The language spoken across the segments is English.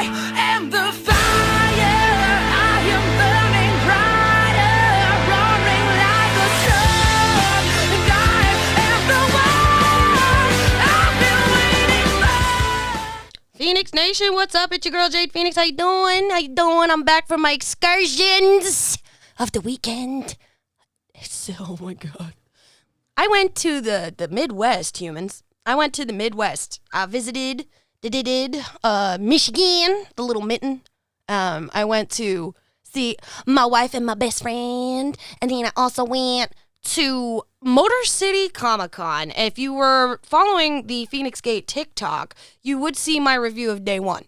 am the fire. I am burning brighter, roaring like a storm. And I am the one I've been waiting for. Phoenix Nation, what's up? It's your girl Jade Phoenix. How you doing? How you doing? I'm back from my excursions of the weekend. Oh my god. I went to the Midwest, humans. I went to the Midwest. I visited Michigan, the little Mitten. I went to see my wife and my best friend. And then I also went to Motor City Comic Con. If you were following the Phoenix Gate TikTok, you would see my review of day one.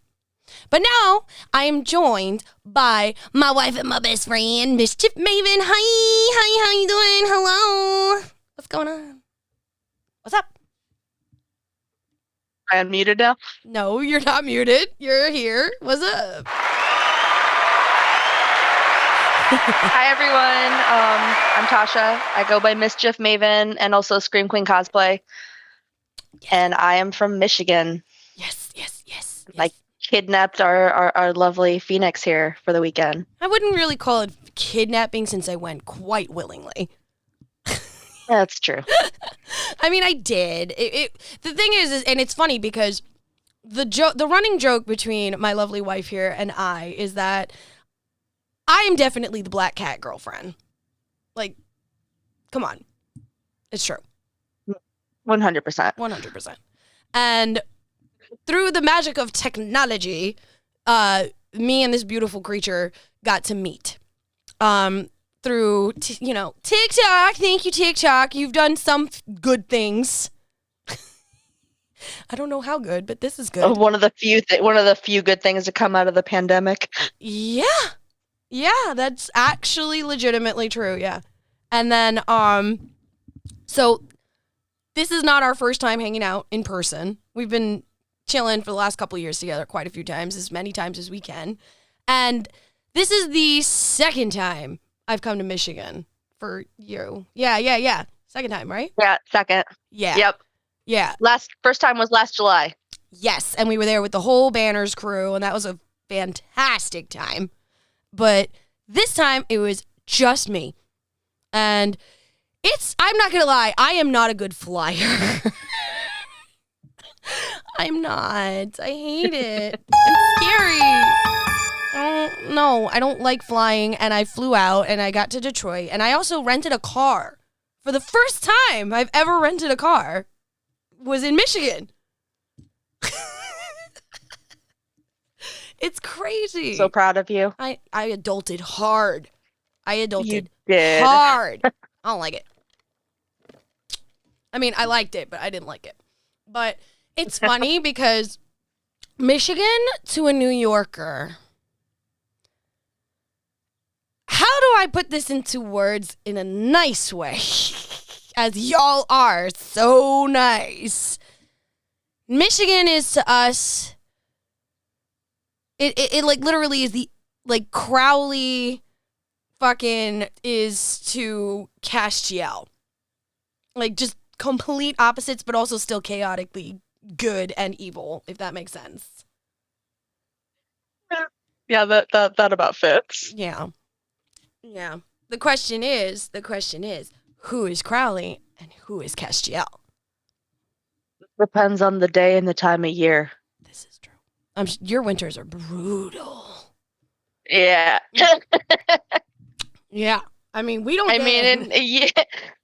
But now I am joined by my wife and my best friend, Mischief Maven. Hi, how you doing? Hello. What's going on? What's up? I unmuted now? No, you're not muted. You're here. What's up? Hi, everyone. I'm Tasha. I go by Mischief Maven and also Scream Queen Cosplay. Yes. And I am from Michigan. Yes. I kidnapped our lovely Phoenix here for the weekend. I wouldn't really call it kidnapping since I went quite willingly. Yeah, that's true. I mean, I did. The thing is, and it's funny because the running joke between my lovely wife here and I is that I am definitely the black cat girlfriend. Like, come on. It's true. 100%. 100%. And through the magic of technology, me and this beautiful creature got to meet. Through, TikTok. Thank you, TikTok. You've done some good things. I don't know how good, but this is good. One of the few good things to come out of the pandemic. Yeah, that's actually legitimately true. Yeah, and then so this is not our first time hanging out in person. We've been chilling for the last couple of years together, quite a few times, as many times as we can, and this is the second time I've come to Michigan for you. Yeah. Second time, right? Yeah, second. Yeah. Yep. Yeah. First time was last July. Yes, and we were there with the whole Banners crew, and that was a fantastic time. But this time, it was just me. And I'm not going to lie, I am not a good flyer. I'm not. I hate it. It's scary. No, I don't like flying, and I flew out, and I got to Detroit, and I also rented a car. For the first time I've ever rented a car was in Michigan. It's crazy. So proud of you. I adulted hard. You did. Hard. I don't like it. I mean, I liked it, but I didn't like it. But it's funny because Michigan to a New Yorker. How do I put this into words in a nice way? As y'all are so nice. Michigan is to us, it like literally is the, like Crowley fucking is to Castiel. Like just complete opposites, but also still chaotically good and evil, if that makes sense. Yeah, that about fits. Yeah. The question is, who is Crowley and who is Castiel? Depends on the day and the time of year. This is true. Your winters are brutal. Yeah. Yeah. I mean, we don't.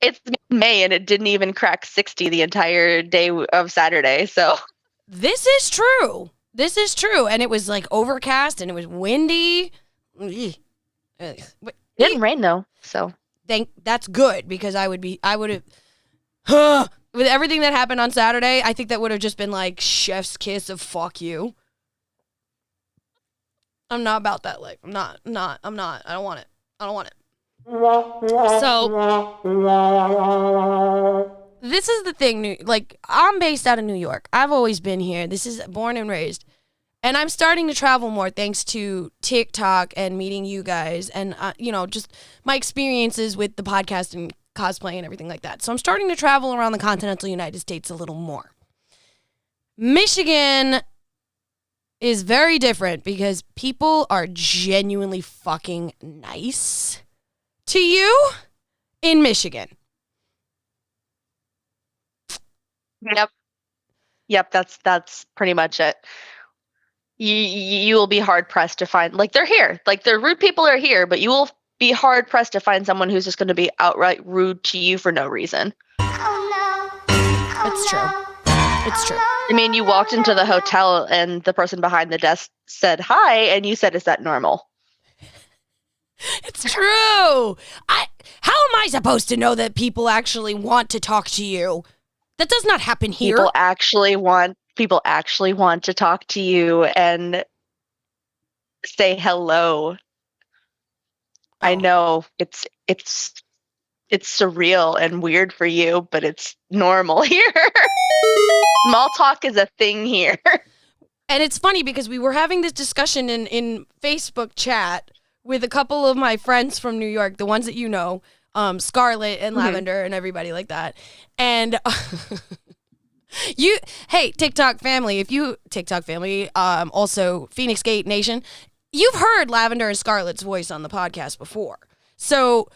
It's May and it didn't even crack 60 the entire day of Saturday. So this is true. And it was like overcast and it was windy. It didn't rain though, so that's good because I would have with everything that happened on Saturday. I think that would have just been like chef's kiss of fuck you. I'm not about that life. I'm not. I don't want it. So this is the thing. Like, I'm based out of New York. I've always been here. This is born and raised. And I'm starting to travel more thanks to TikTok and meeting you guys and, just my experiences with the podcast and cosplay and everything like that. So I'm starting to travel around the continental United States a little more. Michigan is very different because people are genuinely fucking nice to you in Michigan. Yep, that's pretty much it. You will be hard pressed to find, like, they're here. Like, the rude people are here, but you will be hard pressed to find someone who's just going to be outright rude to you for no reason. It's true. It's true. I mean, you walked into the hotel and the person behind the desk said hi, and you said, "Is that normal?" It's true. How am I supposed to know that people actually want to talk to you? That does not happen here. People actually want to talk to you and say hello. I know it's surreal and weird for you, but it's normal here. Small talk is a thing here. And it's funny because we were having this discussion in Facebook chat with a couple of my friends from New York, the ones that you know, Scarlett and Lavender and everybody like that. And hey, TikTok family, also Phoenix Gate Nation, you've heard Lavender and Scarlett's voice on the podcast before. So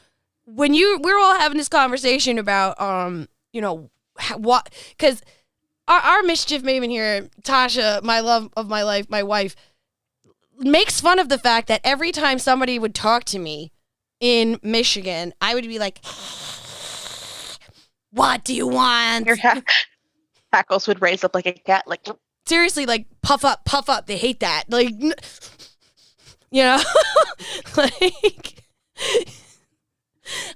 when we're all having this conversation about, what, because our mischief maven here, Tasha, my love of my life, my wife, makes fun of the fact that every time somebody would talk to me in Michigan, I would be like, what do you want? Your hackles would raise up like a cat, like, seriously, like, puff up. They hate that. Like, you know, like,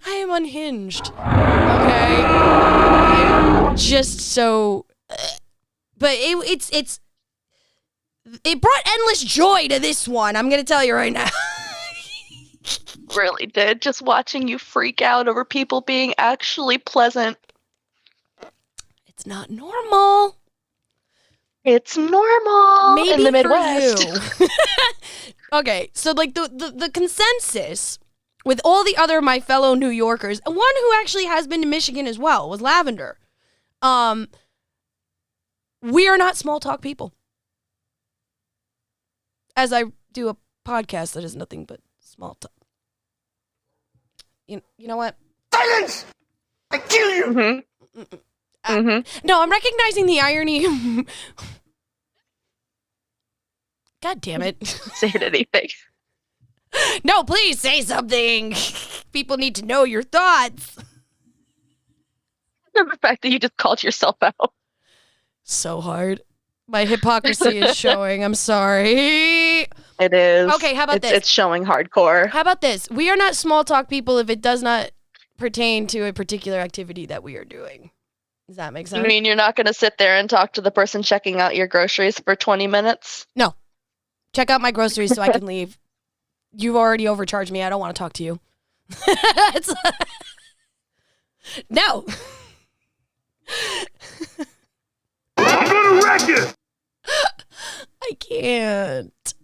I am unhinged. Okay. I'm just so, but it brought endless joy to this one. I'm going to tell you right now. Really did. Just watching you freak out over people being actually pleasant. It's not normal. It's normal Maybe in the Midwest. For you. Okay, so like the consensus with all the other my fellow New Yorkers, and one who actually has been to Michigan as well, was Lavender. We are not small talk people. As I do a podcast that is nothing but small talk. You know what? Silence! I kill you! No, I'm recognizing the irony. God damn it. Say anything. No, please say something. People need to know your thoughts. The fact that you just called yourself out. So hard. My hypocrisy is showing. I'm sorry. It is. Okay, how about this? It's showing hardcore. How about this? We are not small talk people if it does not pertain to a particular activity that we are doing. Does that make sense? You mean you're not going to sit there and talk to the person checking out your groceries for 20 minutes? No. Check out my groceries so I can leave. You've already overcharged me. I don't want to talk to you. No. I'm gonna wreck you! I can't.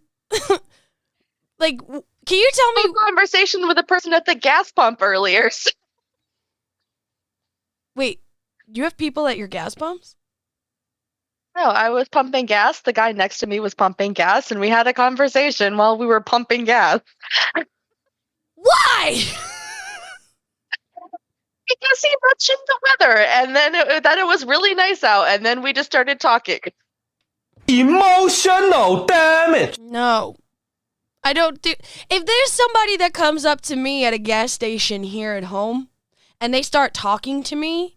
Like, can you tell me? A conversation with a person at the gas pump earlier. Wait, you have people at your gas pumps? No, I was pumping gas. The guy next to me was pumping gas, and we had a conversation while we were pumping gas. Why? Because he mentioned the weather, and then it was really nice out, and then we just started talking. Emotional damage! No. I don't do... If there's somebody that comes up to me at a gas station here at home, and they start talking to me,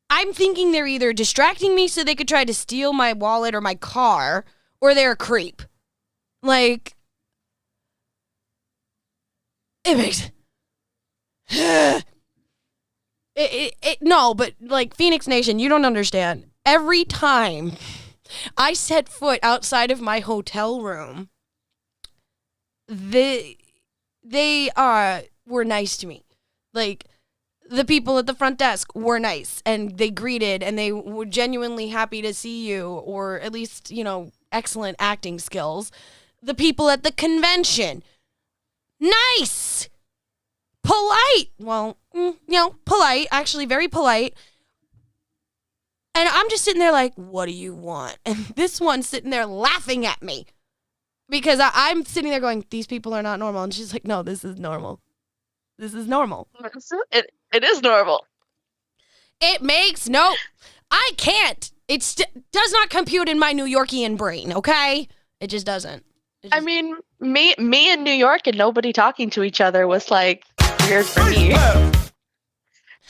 I'm thinking they're either distracting me so they could try to steal my wallet or my car, or they're a creep. Like... It makes... No, but like Phoenix Nation, you don't understand. Every time I set foot outside of my hotel room, they were nice to me. Like, the people at the front desk were nice, and they greeted, and they were genuinely happy to see you, or at least, excellent acting skills. The people at the convention, nice, polite. Well, polite, actually very polite. And I'm just sitting there like, what do you want? And this one's sitting there laughing at me because I'm sitting there going, these people are not normal. And she's like, no, this is normal. This is normal. It is normal. It makes I can't. It does not compute in my New Yorkian brain, okay? It just doesn't. I mean, me in New York and nobody talking to each other was like weird for me.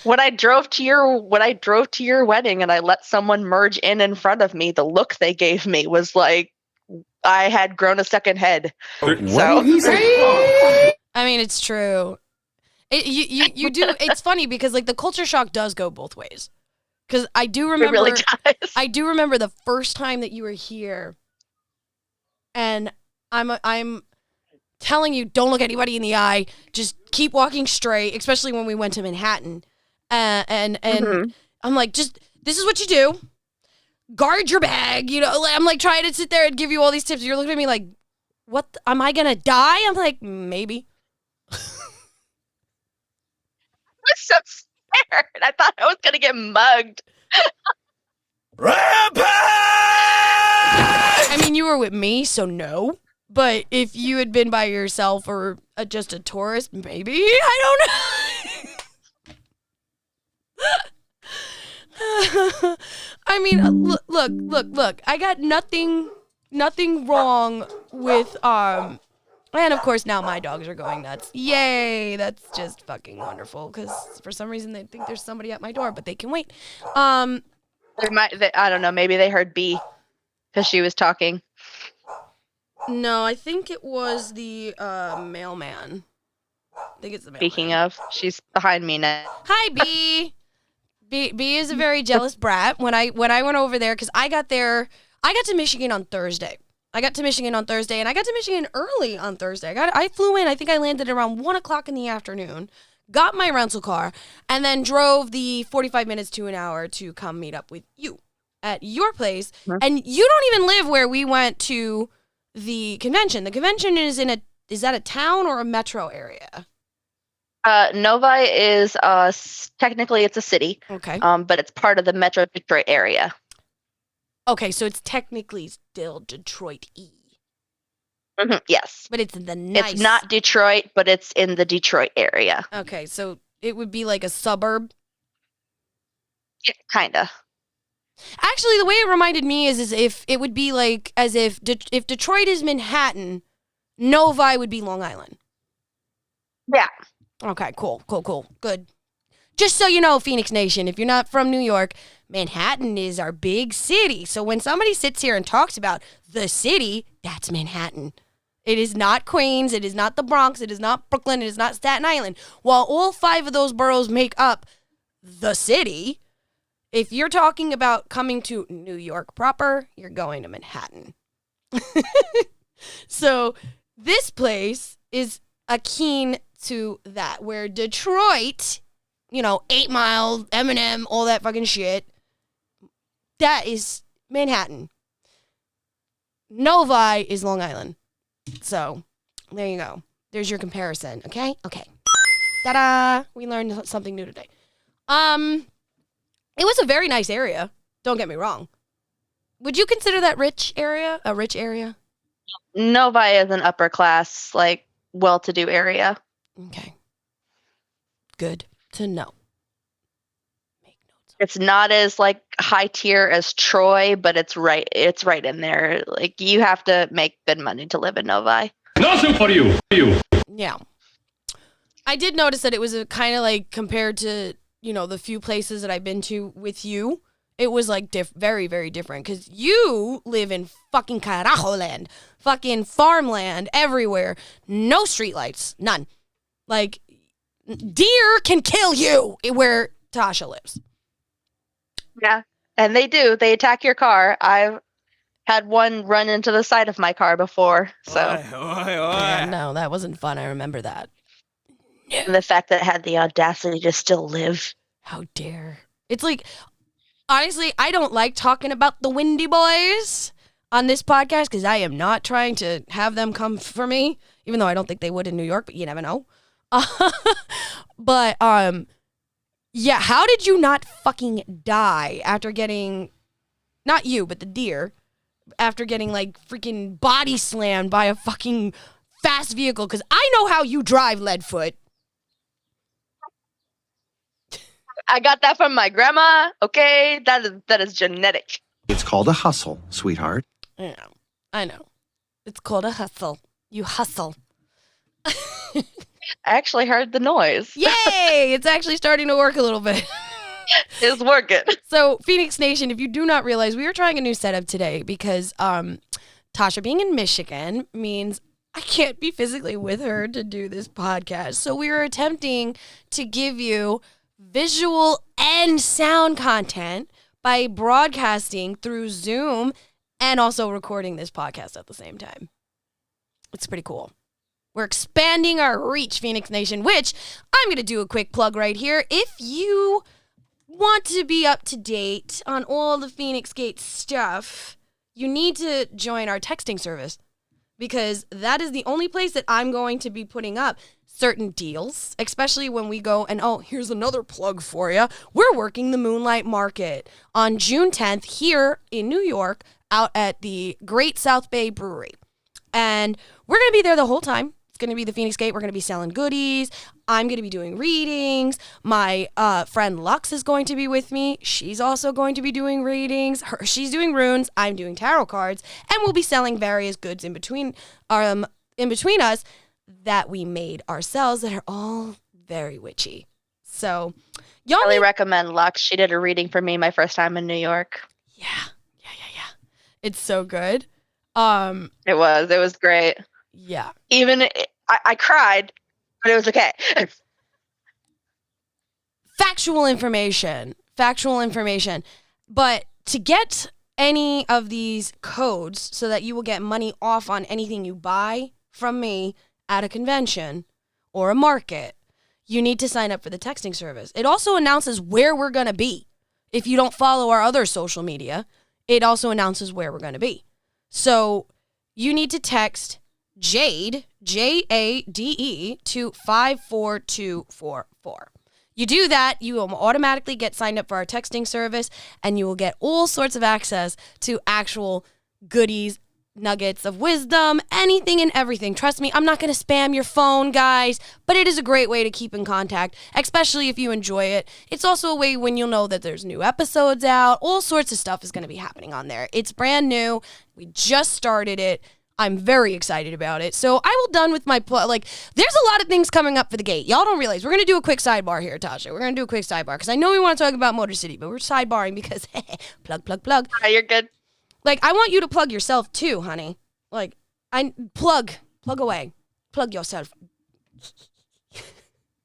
When I drove to your wedding and I let someone merge in front of me, the look they gave me was like I had grown a second head. What did he say? I mean, it's true. You do. It's funny because like the culture shock does go both ways. Because I do remember. It really does. I do remember the first time that you were here, and I'm telling you, don't look anybody in the eye. Just keep walking straight. Especially when we went to Manhattan, and I'm like, just this is what you do. Guard your bag. You know, I'm like trying to sit there and give you all these tips. You're looking at me like, what? Am I gonna die? I'm like, maybe. I was so scared. I thought I was gonna get mugged. Rampage! I mean, you were with me, so no. But if you had been by yourself or just a tourist, maybe. I don't know. I mean, look. I got nothing wrong with and of course now my dogs are going nuts. Yay, that's just fucking wonderful because for some reason they think there's somebody at my door, but they can wait. I don't know, maybe they heard B because she was talking. No, I think it was the mailman. I think it's the mailman. Speaking of, she's behind me now. Hi, B. B is a very jealous brat. When I went over there, because I got to Michigan on Thursday. And I got to Michigan early on Thursday. I flew in. I think I landed around 1 o'clock in the afternoon. Got my rental car, and then drove the 45 minutes to an hour to come meet up with you at your place. Mm-hmm. And you don't even live where we went to the convention. The convention is is that a town or a metro area? Novi is technically it's a city. Okay. But it's part of the Metro Detroit area. Okay, so it's technically still Detroit-y. Mm-hmm, yes. But it's the nice... It's not Detroit, but it's in the Detroit area. Okay, so it would be like a suburb? Yeah, kind of. Actually, the way it reminded me is if it would be like as if Detroit is Manhattan, Novi would be Long Island. Yeah. Okay, cool. Good. Just so you know, Phoenix Nation, if you're not from New York, Manhattan is our big city. So when somebody sits here and talks about the city, that's Manhattan. It is not Queens. It is not the Bronx. It is not Brooklyn. It is not Staten Island. While all 5 of those boroughs make up the city, if you're talking about coming to New York proper, you're going to Manhattan. So this place is akin to that, where Detroit, 8 Mile, Eminem, all that fucking shit, that is Manhattan. Novi is Long Island. So, there you go. There's your comparison, okay? Okay. Ta-da! We learned something new today. It was a very nice area. Don't get me wrong. Would you consider that rich area a rich area? Novi is an upper class, well-to-do area. Okay. Good to know. Make notes. It's not as high tier as Troy, but it's right in there. You have to make good money to live in Novi. Nothing for you. Yeah. I did notice that it was kind of compared to, the few places that I've been to with you, it was very, very different because you live in fucking carajo land, fucking farmland everywhere, no streetlights, none. Deer can kill you where Tasha lives. Yeah, and they do. They attack your car. I've had one run into the side of my car before. So Yeah, no, that wasn't fun. I remember that. And the fact that it had the audacity to still live. How dare. It's honestly, I don't like talking about the Windy Boys on this podcast because I am not trying to have them come for me, even though I don't think they would in New York, but you never know. But Yeah, how did you not fucking die after getting, not you, but the deer, after getting like freaking body slammed by a fucking fast vehicle? Because I know how you drive, Leadfoot. I got that from my grandma. Okay, that is genetic. It's called a hustle, sweetheart. I know. It's called a hustle. You hustle. I actually heard the noise. Yay! It's actually starting to work a little bit. It's working. So, Feinics Nation, if you do not realize, we are trying a new setup today because Tasha being in Michigan means I can't be physically with her to do this podcast. So we are attempting to give you visual and sound content by broadcasting through Zoom and also recording this podcast at the same time. It's pretty cool. We're expanding our reach, Feinics Nation, which I'm going to do a quick plug right here. If you want to be up to date on all the Feinics Gate stuff, you need to join our texting service because that is the only place that I'm going to be putting up certain deals, especially when we go and, oh, here's another plug for you. We're working the Moonlight Market on June 10th here in New York out at the Great South Bay Brewery. And we're going to be there the whole time. It's going to be the Feinics Gate. We're going to be selling goodies. I'm going to be doing readings. My friend Lux is going to be with me. She's also going to be doing readings. She's doing runes. I'm doing tarot cards. And we'll be selling various goods in between us that we made ourselves that are all very witchy. So, y'all I really recommend Lux. She did a reading for me my first time in New York. Yeah. It's so good. It was great. Yeah. Even I cried, but it was okay. Factual information. But to get any of these codes so that you will get money off on anything you buy from me at a convention or a market, you need to sign up for the texting service. It also announces where we're going to be. If you don't follow our other social media, it also announces where we're going to be. So you need to text Jade, Jade, to 54244. You do that, you will automatically get signed up for our texting service, and you will get all sorts of access to actual goodies, nuggets of wisdom, anything and everything. Trust me, I'm not going to spam your phone, guys, but it is a great way to keep in contact, especially if you enjoy it. It's also a way when you'll know that there's new episodes out. All sorts of stuff is going to be happening on there. It's brand new. We just started it. I'm very excited about it. So I will done with my there's a lot of things coming up for the gate. Y'all don't realize. We're going to do a quick sidebar here, Tasha. We're going to do a quick sidebar because I know we want to talk about Motor City, but we're sidebarring because plug. You're good. Like, I want you to plug yourself too, honey. Like, plug away. Plug yourself.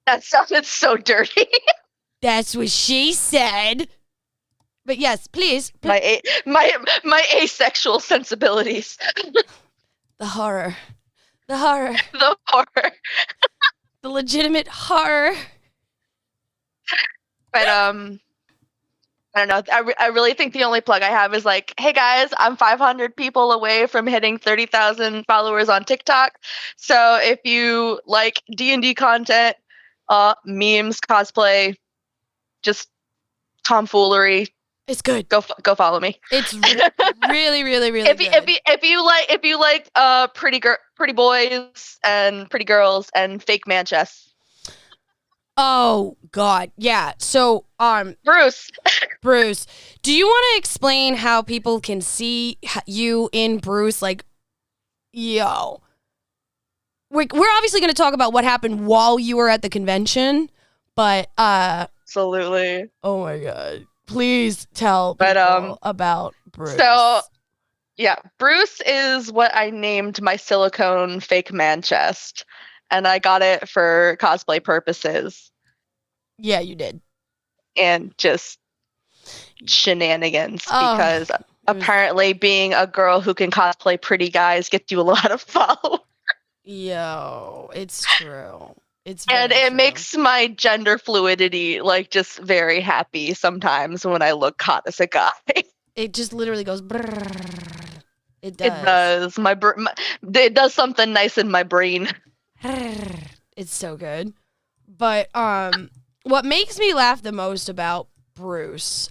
That sounded so dirty. That's what she said. But yes, please. My asexual sensibilities. The horror. The horror. The legitimate horror. But I don't know. I really think the only plug I have is like, hey guys, I'm 500 people away from hitting 30,000 followers on TikTok. So if you like D&D content, memes, cosplay, just tomfoolery, it's good. Go follow me. It's really, really, really good. If you like pretty boys and pretty girls and fake man chests. Oh God, yeah. So, Bruce, do you want to explain how people can see you in Bruce? Like, yo, we're obviously going to talk about what happened while you were at the convention, but absolutely. Oh my God, please tell people about Bruce. So, yeah, Bruce is what I named my silicone fake man chest. And I got it for cosplay purposes. Yeah, you did. And just shenanigans because apparently being a girl who can cosplay pretty guys gets you a lot of followers. Yo, it's true. It makes my gender fluidity like just very happy sometimes when I look hot as a guy. It just literally goes brrrr. It does. It does. It does something nice in my brain. It's so good. But What makes me laugh the most about Bruce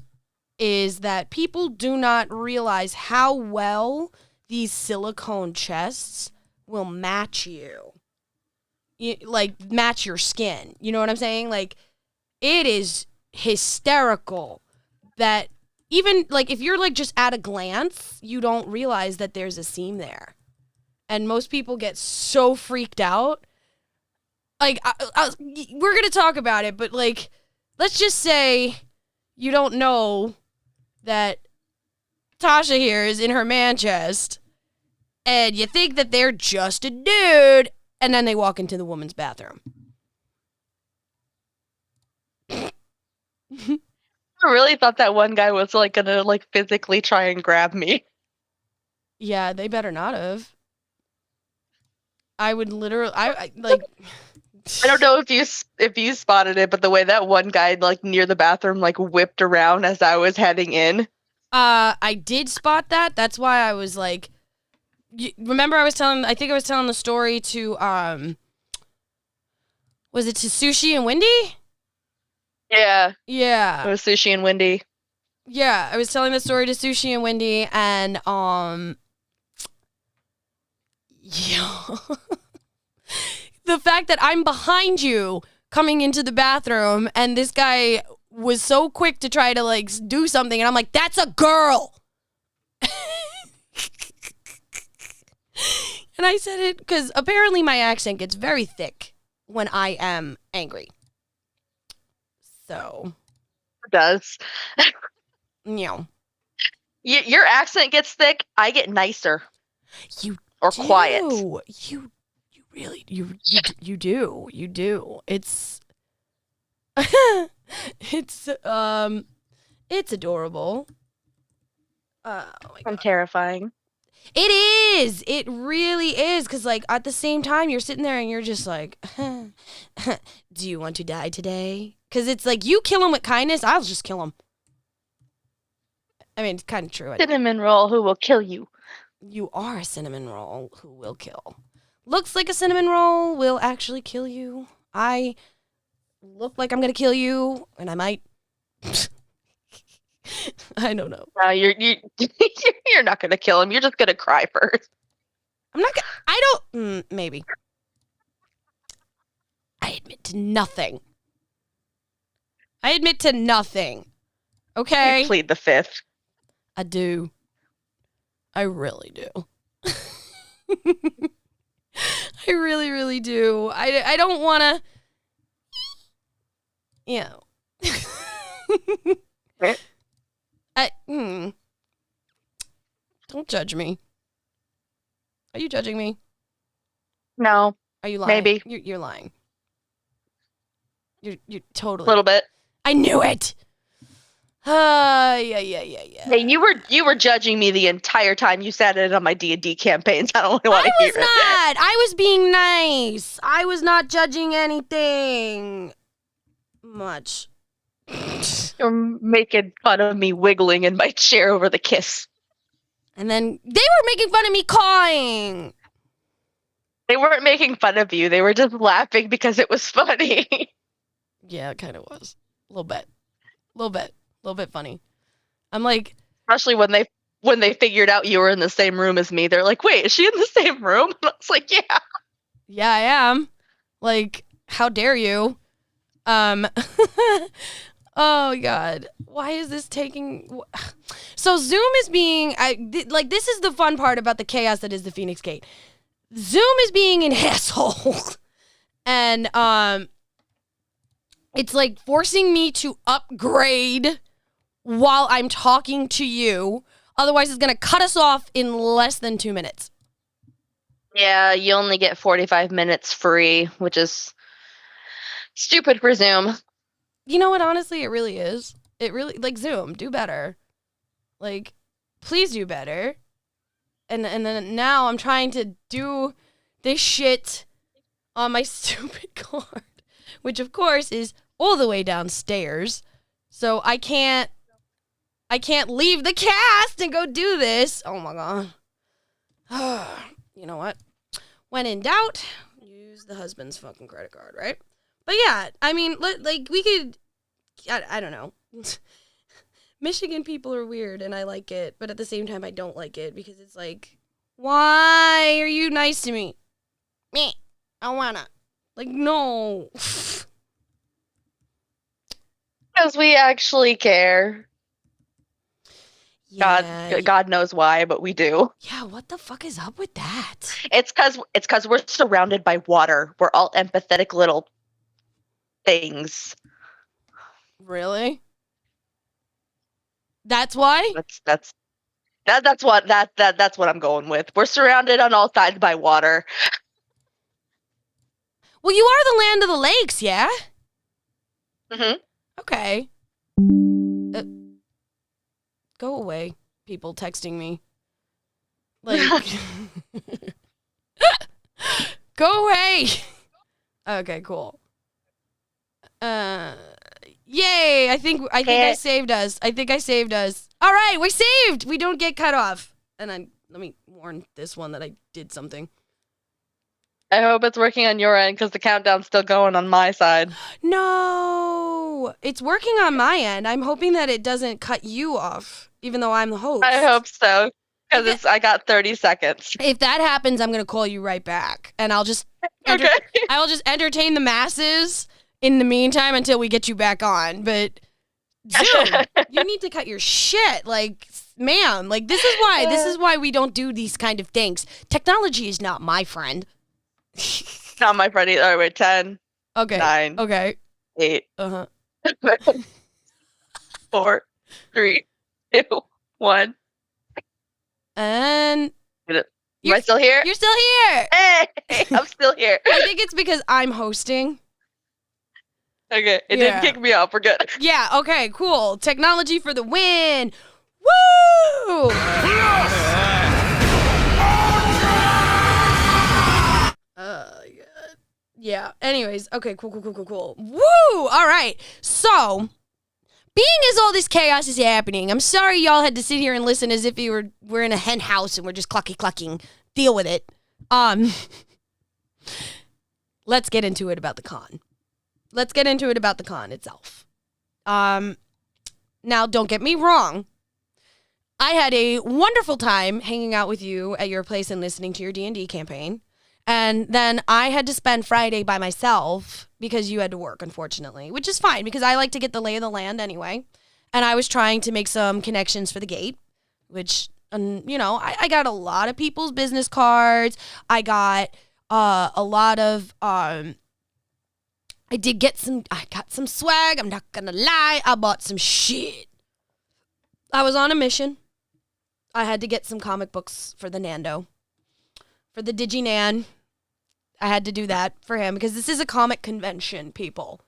is that people do not realize how well these silicone chests will match you. Like, match your skin. You know what I'm saying? Like, it is hysterical that even, like, if you're, like, just at a glance, you don't realize that there's a seam there. And most people get so freaked out. Like, we're going to talk about it, but, like, let's just say you don't know that Tasha here is in her man chest, and you think that they're just a dude, and then they walk into the woman's bathroom. I really thought that one guy was like gonna like physically try and grab me. Yeah, they better not have. I would literally, I like. I don't know if you spotted it, but the way that one guy like near the bathroom like whipped around as I was heading in. I did spot that. That's why I was like, remember I think I was telling the story to was it to Sushi and Wendy? Yeah, it Yeah. was Sushi and Wendy. Yeah, I was telling the story to Sushi and Wendy, and yeah. The fact that I'm behind you coming into the bathroom, and this guy was so quick to try to like do something, and I'm like, that's a girl. And I said it because apparently my accent gets very thick when I am angry. So, It does. you know. Your accent gets thick. I get nicer You or do. quiet. You really you do. It's it's adorable. Oh my I'm God. terrifying. It is. It really is. Because, like, at the same time, you're sitting there and you're just like, do you want to die today? Because it's like, you kill him with kindness, I'll just kill him. I mean, it's kind of true. Cinnamon roll who will kill you. You are a cinnamon roll who will kill. Looks like a cinnamon roll will actually kill you. I look like I'm going to kill you, and I might. I don't know. No, you're not gonna kill him. You're just gonna cry first. I'm not gonna, I don't, maybe. I admit to nothing. Okay? You plead the fifth. I do. I really do. I really, really do. I don't want to, you know. Don't judge me. Are you judging me? No, Are you lying? maybe You're lying. You're totally. a little bit. I knew it. Yeah. Hey, you were judging me the entire time you sat in on my D&D campaigns. I don't want to I hear was it. not. I was being nice. I was not judging anything much. You're making fun of me wiggling in my chair over the kiss. And then they were making fun of me cawing. They weren't making fun of you. They were just laughing because it was funny. Yeah, it kind of was. A little bit funny. I'm like, Especially when they figured out you were in the same room as me. They're like, wait, is she in the same room? And I was like, yeah. yeah, I am. Like, how dare you? Oh God, why is this taking? So Zoom is being, this is the fun part about the chaos that is the Phoenix Gate. Zoom is being an asshole, and it's like forcing me to upgrade while I'm talking to you. Otherwise, it's gonna cut us off in less than 2 minutes. Yeah, you only get 45 minutes free, which is stupid for Zoom. You know what? Honestly, it really is. It really, like, Zoom, do better. Like, please do better. And then now I'm trying to do this shit on my stupid card, which of course is all the way downstairs. So I can't leave the cast and go do this. Oh my God. You know what? When in doubt, use the husband's fucking credit card, right? But yeah, I mean, like we could, I don't know. Michigan people are weird and I like it, but at the same time I don't like it because it's like, why are you nice to me? Me, I wanna. Like, no. Because we actually care. Yeah, God knows why, but we do. yeah, what the fuck is up with that? It's because we're surrounded by water. We're all empathetic little things. Really? That's why? That's what I'm going with. We're surrounded on all sides by water. Well, you are the land of the lakes, yeah? Mm-hmm. Okay. Go away, people texting me. Like, go away. Okay, cool. Yay! I think I saved us. I think I saved us. All right, we're saved. We don't get cut off. And then let me warn this one that I did something. I hope it's working on your end because the countdown's still going on my side. No, it's working on my end. I'm hoping that it doesn't cut you off, even though I'm the host. I hope so because I got 30 seconds. If that happens, I'm gonna call you right back, and I'll just Okay. I will just entertain the masses in the meantime until we get you back on. But dude, you need to cut your shit, like, ma'am. Like, this is why we don't do these kind of things. Technology is not my friend. Not my friend either. All right, wait, 10, Okay. 9, Okay. 8, Uh-huh. 4, 3, 2, 1. And Am I still here? you're still here. Hey, I'm still here. I think it's because I'm hosting. Okay, it Yeah. didn't kick me off. We're good. Yeah, okay, cool. Technology for the win. Woo! Yeah. Anyways, okay, cool. Woo! All right. So, being as all this chaos is happening, I'm sorry y'all had to sit here and listen as if we're in a hen house and we're just clucking. Deal with it. Let's get into it about the con. Let's get into it about the con itself. Now, don't get me wrong. I had a wonderful time hanging out with you at your place and listening to your D&D campaign. And then I had to spend Friday by myself because you had to work, unfortunately, which is fine because I like to get the lay of the land anyway. And I was trying to make some connections for the gate, which, I got a lot of people's business cards. I got a lot of, I got some swag. I'm not going to lie. I bought some shit. I was on a mission. I had to get some comic books for the Nando. For the DigiNan, I had to do that for him because this is a comic convention, people.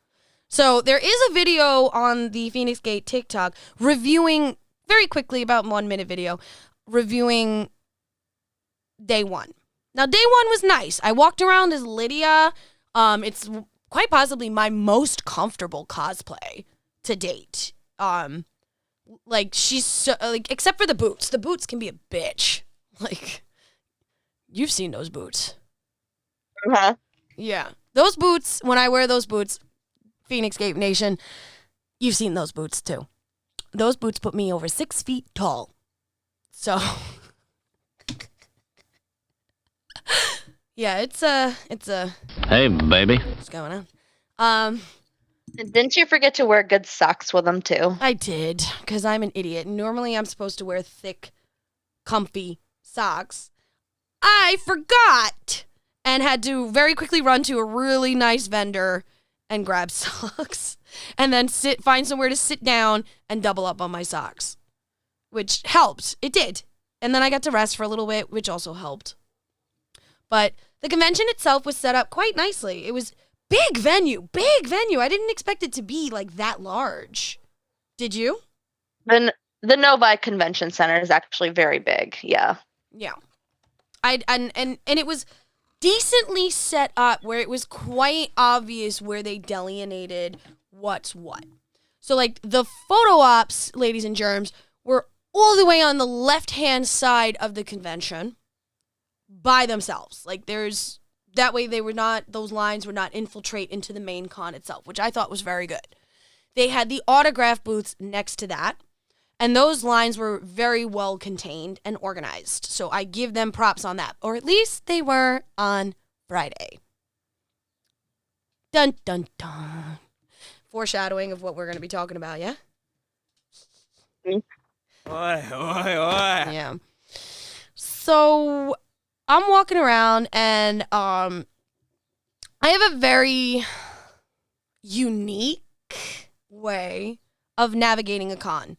So there is a video on the Phoenix Gate TikTok reviewing, very quickly, about 1 minute video, reviewing day one. Now, day one was nice. I walked around as Lydia. It's quite possibly my most comfortable cosplay to date. She's so, except for the boots. The boots can be a bitch. You've seen those boots. Uh-huh. Yeah. Those boots, when I wear those boots, Phoenix Gate Nation, you've seen those boots too. Those boots put me over 6 feet tall. So, yeah, it's a. Hey, baby. What's going on? And didn't you forget to wear good socks with them too? I did, because I'm an idiot. Normally, I'm supposed to wear thick, comfy socks. I forgot and had to very quickly run to a really nice vendor and grab socks and then find somewhere to sit down and double up on my socks, which helped. It did. And then I got to rest for a little bit, which also helped. But the convention itself was set up quite nicely. It was big venue. I didn't expect it to be like that large. Did you? The Novi Convention Center is actually very big. Yeah. Yeah. And it was decently set up where it was quite obvious where they delineated what's what. So, the photo ops, ladies and germs, were all the way on the left-hand side of the convention by themselves. There's That way those lines would not infiltrate into the main con itself, which I thought was very good. They had the autograph booths next to that, and those lines were very well contained and organized. So I give them props on that, or at least they were on Friday. Dun, dun, dun. Foreshadowing of what we're going to be talking about, yeah? Yeah. So I'm walking around, and I have a very unique way of navigating a con.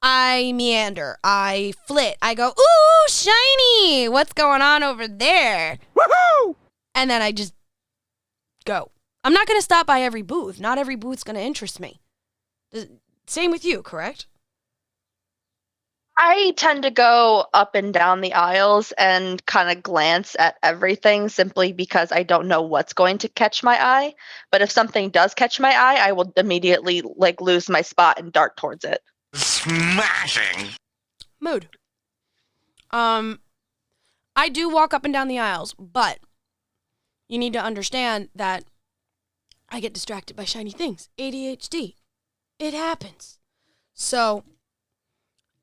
I meander, I flit, I go, ooh, shiny, what's going on over there? Woohoo! And then I just go. I'm not going to stop by every booth. Not every booth's going to interest me. Same with you, correct? I tend to go up and down the aisles and kind of glance at everything simply because I don't know what's going to catch my eye. But if something does catch my eye, I will immediately lose my spot and dart towards it. Smashing. Mood. I do walk up and down the aisles, but you need to understand that I get distracted by shiny things. ADHD. It happens. So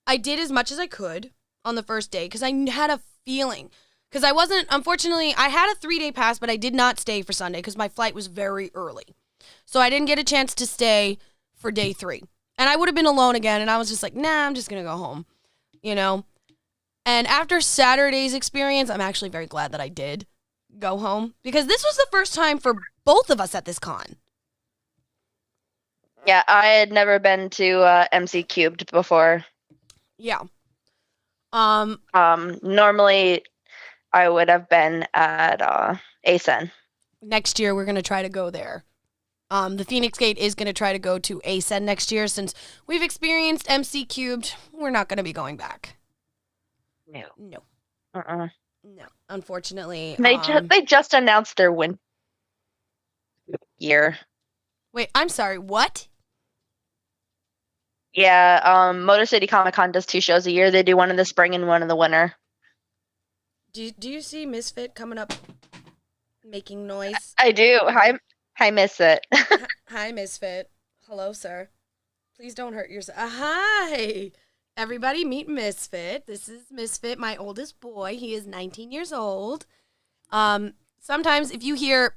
I did as much as I could on the first day because I had a feeling. Because unfortunately, I had a 3-day pass, but I did not stay for Sunday because my flight was very early. So I didn't get a chance to stay for day 3. And I would have been alone again, and I was just like, nah, I'm just going to go home, you know? And after Saturday's experience, I'm actually very glad that I did go home because this was the first time for both of us at this con. Yeah, I had never been to MC Cubed before. Yeah. Normally I would have been at ASEN. Next year, we're going to try to go there. The Feinics Gate is going to try to go to ASEN next year. Since we've experienced MC Cubed, we're not going to be going back. No. No, unfortunately. They just announced their win year. Wait, I'm sorry, what? Yeah, Motor City Comic Con does 2 shows a year. They do one in the spring and one in the winter. Do you see Misfit coming up making noise? I do. Hi, Misfit. Hi, Misfit. Hello, sir. Please don't hurt yourself. Hi. Everybody meet Misfit. This is Misfit, my oldest boy. He is 19 years old. Sometimes if you hear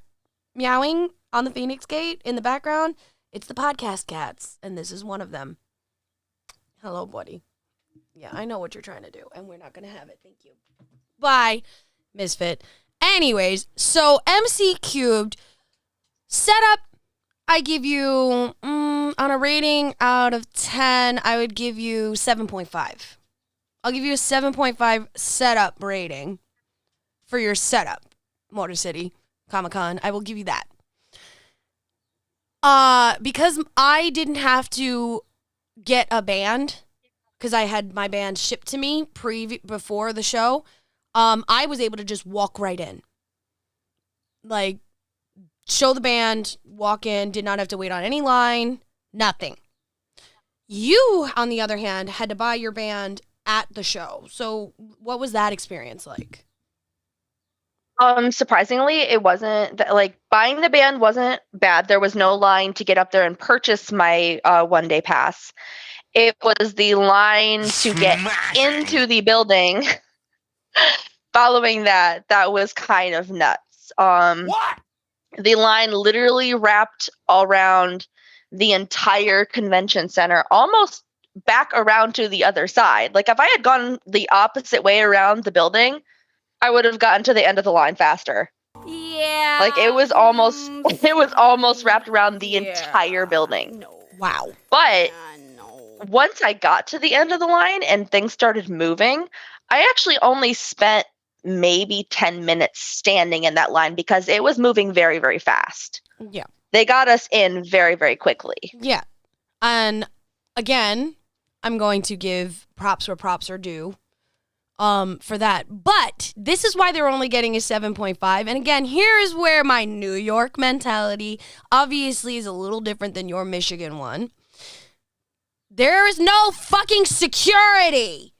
meowing on the Feinics Gate in the background, it's the podcast cats, and this is one of them. Hello, buddy. Yeah, I know what you're trying to do, and we're not going to have it. Thank you. Bye, Misfit. Anyways, so MC Cubed setup, I give you, on a rating out of 10, I would give you 7.5. I'll give you a 7.5 setup rating for your setup, Motor City Comic-Con. I will give you that. Because I didn't have to get a band, because I had my band shipped to me before the show, I was able to just walk right in. Like, show the band, walk in, did not have to wait on any line, nothing. You, on the other hand, had to buy your band at the show. So what was that experience like? Surprisingly, it wasn't buying the band wasn't bad. There was no line to get up there and purchase my 1-day pass. It was the line to get into the building. Following that was kind of nuts. What? The line literally wrapped around the entire convention center, almost back around to the other side. Like, if I had gone the opposite way around the building, I would have gotten to the end of the line faster. Yeah. Like, it was almost wrapped around the entire building. No. Wow. But No. once I got to the end of the line and things started moving, I actually only spent maybe 10 minutes standing in that line because it was moving very, very fast. Yeah. They got us in very, very quickly. Yeah. And again, I'm going to give props where props are due for that. But this is why they're only getting a 7.5. And again, here is where my New York mentality obviously is a little different than your Michigan one. There is no fucking security.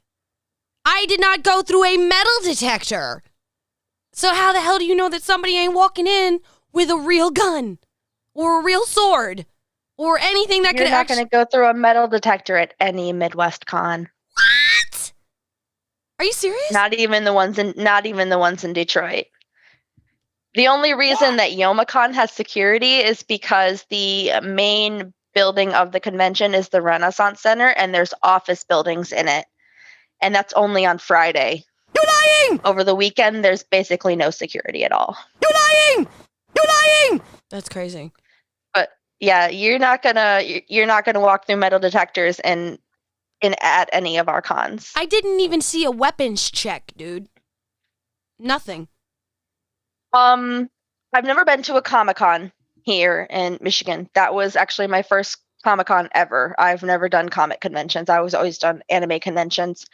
I did not go through a metal detector. So how the hell do you know that somebody ain't walking in with a real gun or a real sword or anything that You're could not actually... going to go through a metal detector at any Midwest con. What? Are you serious? Not even the ones in Detroit. The only reason that YomaCon has security is because the main building of the convention is the Renaissance Center, and there's office buildings in it. And that's only on Friday. You're lying! Over the weekend, there's basically no security at all. You're lying! You're lying! That's crazy. But yeah, you're not gonna walk through metal detectors in at any of our cons. I didn't even see a weapons check, dude. Nothing. I've never been to a Comic-Con here in Michigan. That was actually my first Comic-Con ever. I've never done comic conventions. I was always done anime conventions.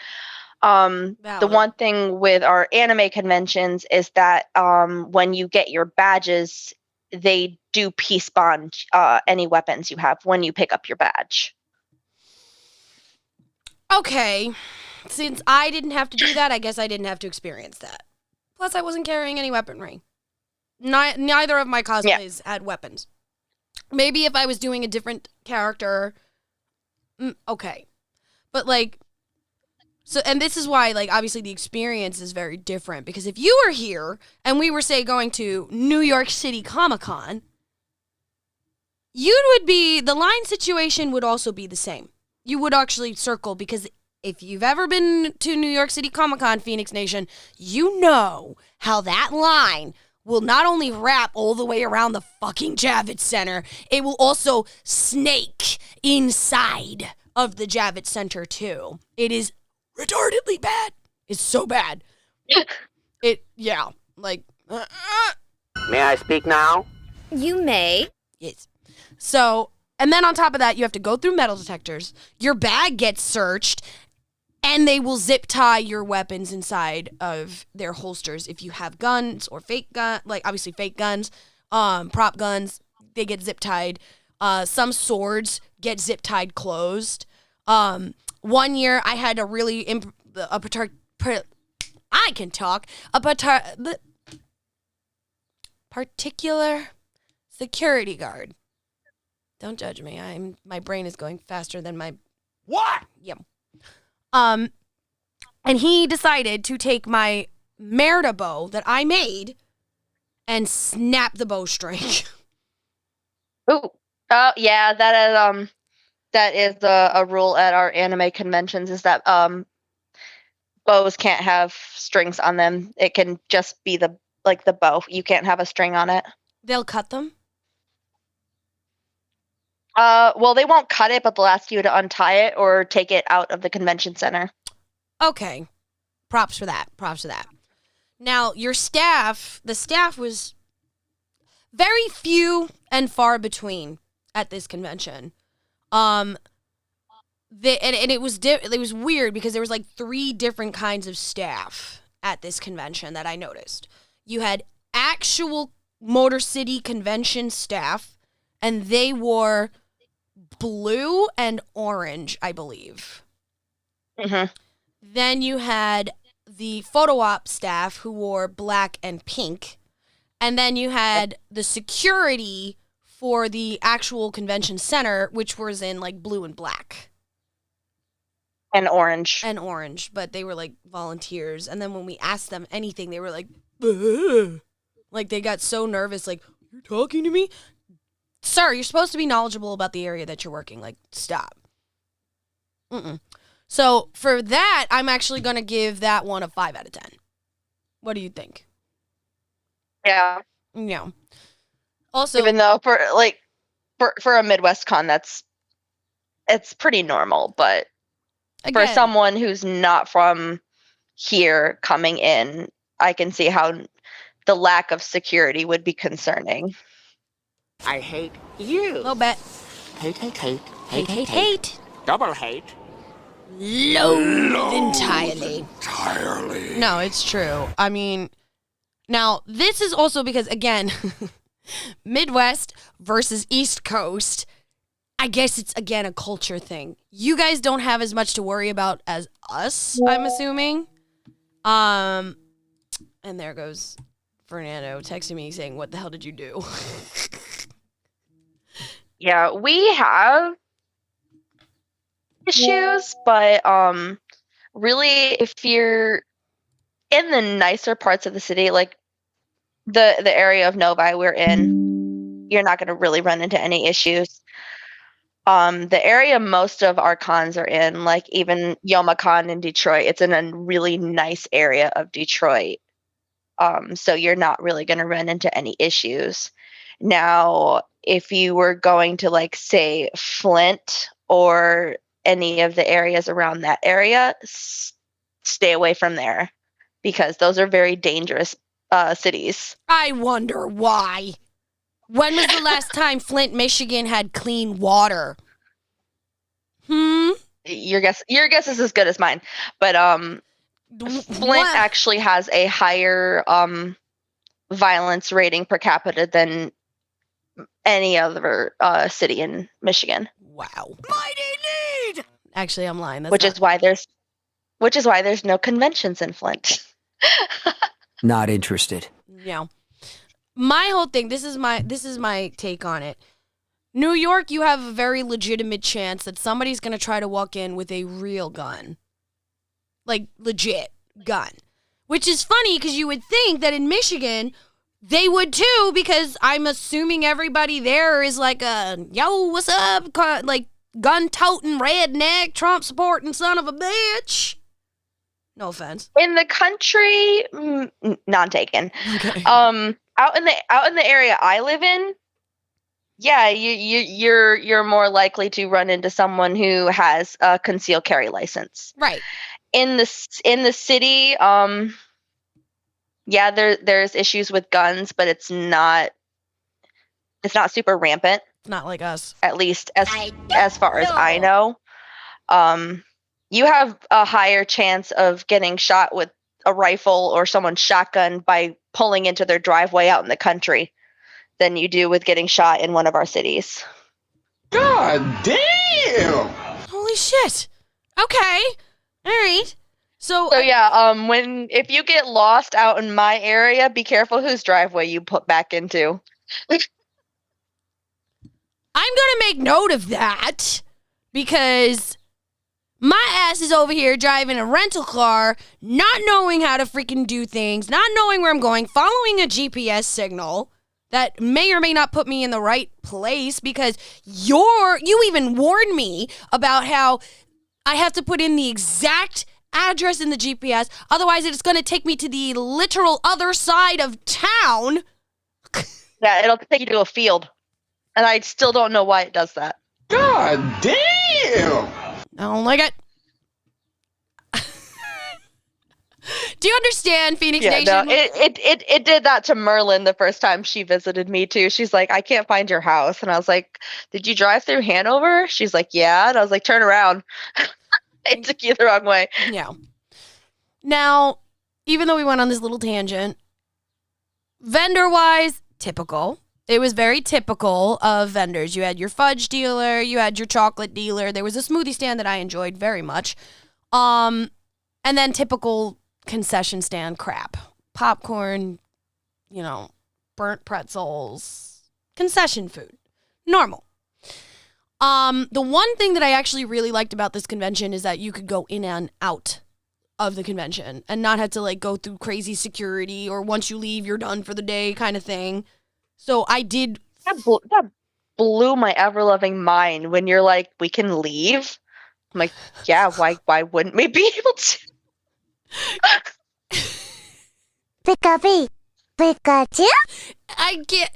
The one thing with our anime conventions is that when you get your badges, they do peace bond any weapons you have when you pick up your badge. Okay. Since I didn't have to do that, I guess I didn't have to experience that. Plus, I wasn't carrying any weaponry. Neither of my cosplays had weapons. Maybe if I was doing a different character, okay. But, like, so, and this is why, like, obviously the experience is very different. Because if you were here, and we were, say, going to New York City Comic-Con, the line situation would also be the same. You would actually circle, because if you've ever been to New York City Comic-Con, Phoenix Nation, you know how that line will not only wrap all the way around the fucking Javits Center, it will also snake inside of the Javits Center too. It is retardedly bad. It's so bad. May I speak now? You may. Yes. So, and then on top of that, you have to go through metal detectors. Your bag gets searched, and they will zip tie your weapons inside of their holsters. If you have guns or fake gun, like obviously fake guns, prop guns, they get zip tied. Some swords get zip tied closed. 1 year I had a really particular security guard. Don't judge me. My brain is going faster than my What? Yep. And he decided to take my Merida bow that I made and snap the bowstring. Ooh. Yeah, that is a rule at our anime conventions, is that bows can't have strings on them. It can just be the bow. You can't have a string on it. They'll cut them? Well, they won't cut it, but they'll ask you to untie it or take it out of the convention center. Okay. Props for that. Now, your staff, the staff was very few and far between at this convention. And it was weird because there was like 3 different kinds of staff at this convention that I noticed. You had actual Motor City convention staff, and they wore blue and orange, I believe. Mm-hmm. Then you had the photo op staff who wore black and pink. And then you had the security for the actual convention center, which was in like blue and black. And orange. But they were like volunteers. And then when we asked them anything, they were like, ugh. Like they got so nervous, like, you're talking to me? Sir, you're supposed to be knowledgeable about the area that you're working. Like, stop. So for that, I'm actually going to give that one a 5 out of 10. What do you think? Yeah. Yeah. Also, Even though for a Midwest con, it's pretty normal, but for again, someone who's not from here coming in, I can see how the lack of security would be concerning. I hate you. a little bit. Hate. Double hate. Loathe entirely. No, it's true. I mean, now this is also because, again, Midwest versus East Coast. I guess it's, again, a culture thing. You guys don't have as much to worry about as us, I'm assuming. And there goes Fernando texting me saying, "What the hell did you do?" Yeah, we have issues, but really, if you're in the nicer parts of the city, like the area of Novi we're in, you're not going to really run into any issues. The area most of our cons are in, like even YomaCon in Detroit, it's in a really nice area of Detroit. So you're not really going to run into any issues. Now, if you were going to, like, say, Flint or any of the areas around that area, stay away from there because those are very dangerous cities. I wonder why. When was the last time Flint, Michigan had clean water? Your guess is as good as mine. But Flint actually has a higher violence rating per capita than any other city in Michigan. Wow. Mighty need! Actually, I'm lying. That's Which is why there's no conventions in Flint. Not interested. Yeah. My whole thing, this is my take on it. New York, you have a very legitimate chance that somebody's going to try to walk in with a real gun. Like, legit gun. Which is funny because you would think that in Michigan, they would too, because I'm assuming everybody there is like a, yo, what's up? Like, gun-toting, redneck, Trump-supporting son of a bitch. No offense. In the country, not taken. Okay. Out in the area I live in, yeah, you're more likely to run into someone who has a concealed carry license. Right. In the city, yeah, there's issues with guns, but it's not super rampant. It's not like us. At least as far as I know. You have a higher chance of getting shot with a rifle or someone's shotgun by pulling into their driveway out in the country than you do with getting shot in one of our cities. God damn! Holy shit. Okay. All right. So yeah, if you get lost out in my area, be careful whose driveway you put back into. I'm going to make note of that because my ass is over here driving a rental car, not knowing how to freaking do things, not knowing where I'm going, following a GPS signal that may or may not put me in the right place because you even warned me about how I have to put in the exact address in the GPS, otherwise it's going to take me to the literal other side of town. Yeah, it'll take you to a field. And I still don't know why it does that. God damn! I don't like it. Do you understand, Feinics Nation? No, it did that to Merlin the first time she visited me too. She's like, I can't find your house. And I was like, did you drive through Hanover? She's like, yeah. And I was like, turn around. It took you the wrong way. Yeah. Now, even though we went on this little tangent, vendor-wise, typical. It was very typical of vendors. You had your fudge dealer, you had your chocolate dealer. There was a smoothie stand that I enjoyed very much. And then typical concession stand crap. Popcorn, burnt pretzels, concession food. Normal. The one thing that I actually really liked about this convention is that you could go in and out of the convention and not have to go through crazy security or once you leave, you're done for the day kind of thing. So I did. That blew my ever-loving mind when you're like, we can leave? I'm like, yeah, why wouldn't we be able to? Pikachu? I get.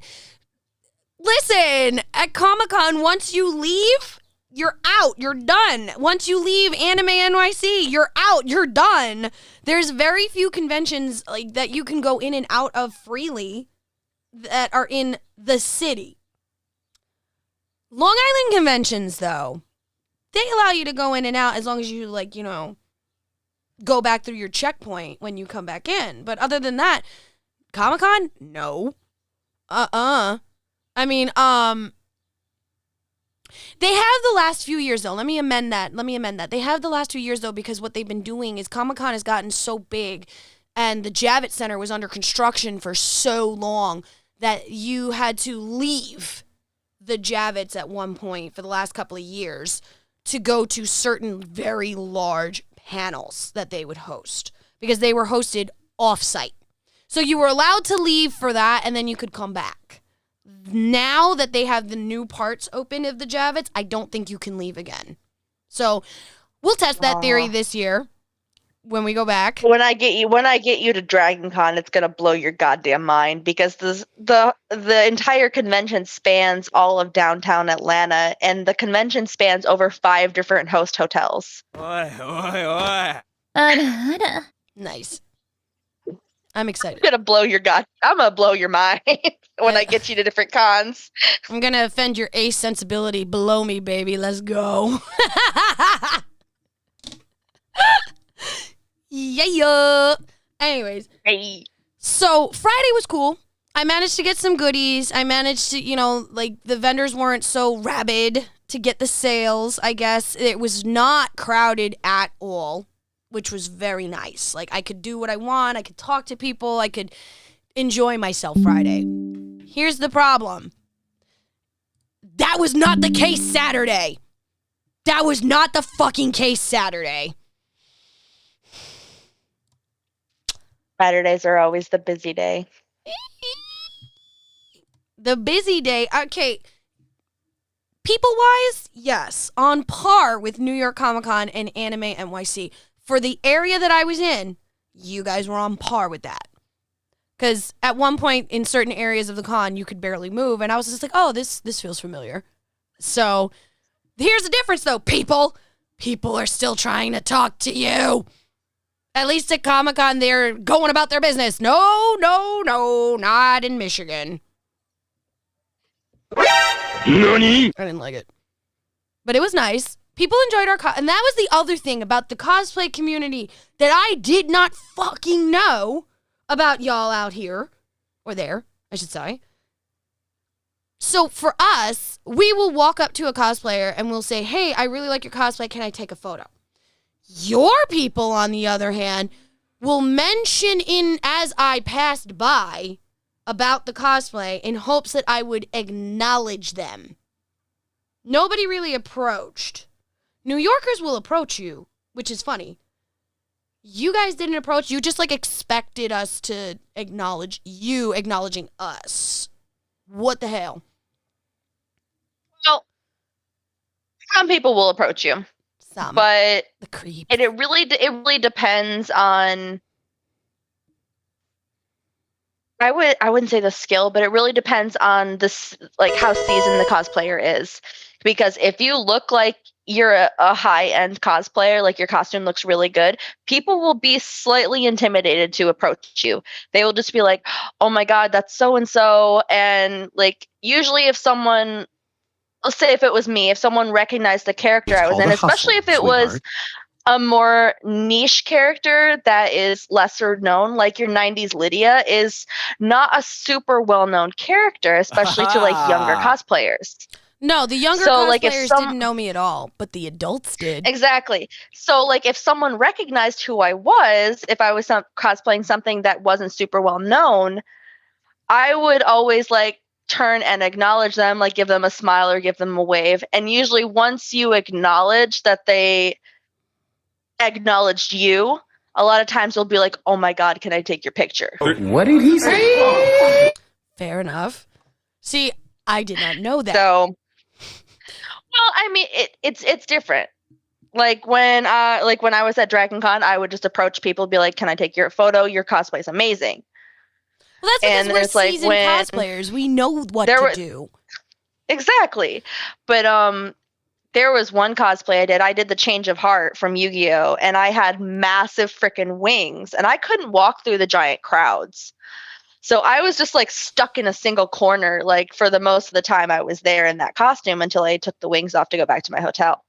Listen, at Comic-Con, once you leave, you're out. You're done. Once you leave Anime NYC, you're out. You're done. There's very few conventions that you can go in and out of freely that are in the city. Long Island conventions, though, they allow you to go in and out as long as you, go back through your checkpoint when you come back in. But other than that, Comic-Con, no. I mean, they have the last few years, though. Let me amend that. They have the last 2 years, though, because what they've been doing is Comic-Con has gotten so big And the Javits Center was under construction for so long that you had to leave the Javits at one point for the last couple of years to go to certain very large panels that they would host because they were hosted off-site. So you were allowed to leave for that, and then you could come back. Now that they have the new parts open of the Javits, I don't think you can leave again. So we'll test that theory this year when we go back. When I get you to Dragon Con, it's gonna blow your goddamn mind because the entire convention spans all of downtown Atlanta, and the convention spans over 5 different host hotels. Nice. I'm excited. I'm gonna blow your mind when I get you to different cons. I'm going to offend your ace sensibility. Below me, baby. Let's go. Yeah. Anyways. Hey. So Friday was cool. I managed to get some goodies. I managed to, the vendors weren't so rabid to get the sales, I guess. It was not crowded at all, which was very nice. Like, I could do what I want. I could talk to people. I could enjoy myself Friday. Here's the problem. That was not the case Saturday. That was not the fucking case Saturday. Saturdays are always the busy day. The busy day, okay. People-wise, yes. On par with New York Comic Con and Anime NYC. For the area that I was in, you guys were on par with that. Because at one point in certain areas of the con, you could barely move. And I was just like, oh, this feels familiar. So here's the difference, though, people. People are still trying to talk to you. At least at Comic-Con, they're going about their business. No, not in Michigan. NANI? I didn't like it. But it was nice. People enjoyed our and that was the other thing about the cosplay community that I did not fucking know about y'all out here. Or there, I should say. So for us, we will walk up to a cosplayer and we'll say, hey, I really like your cosplay. Can I take a photo? Your people, on the other hand, will mention in as I passed by about the cosplay in hopes that I would acknowledge them. Nobody really approached. New Yorkers will approach you, which is funny. You guys didn't approach. You just expected us to acknowledge you acknowledging us. What the hell? Well, some people will approach you. Some. But the creep. And it really depends on. I wouldn't say the skill, but it really depends on this, how seasoned the cosplayer is. Because if you look like you're a high-end cosplayer, your costume looks really good, people will be slightly intimidated to approach you. They will just be like, oh my God, that's so-and-so. And usually if someone, let's say if it was me, if someone recognized the character I was in, especially if it was a more niche character that is lesser known, like your 90s Lydia is not a super well-known character, especially to younger cosplayers. No, the younger cosplayers didn't know me at all, but the adults did. Exactly. So if someone recognized who I was, if I was cosplaying something that wasn't super well known, I would always turn and acknowledge them, give them a smile or give them a wave. And usually once you acknowledge that they acknowledged you, a lot of times they'll be like, oh my God, can I take your picture? What did he say? Fair enough. See, I did not know that. So, well, I mean, it's different. When I was at Dragon Con, I would just approach people, be like, can I take your photo? Your cosplay is amazing. Well, that's because we're seasoned cosplayers. We know what to do. Exactly. But there was one cosplay I did. I did the Change of Heart from Yu-Gi-Oh! And I had massive freaking wings. And I couldn't walk through the giant crowds. So I was just stuck in a single corner for the most of the time I was there in that costume until I took the wings off to go back to my hotel.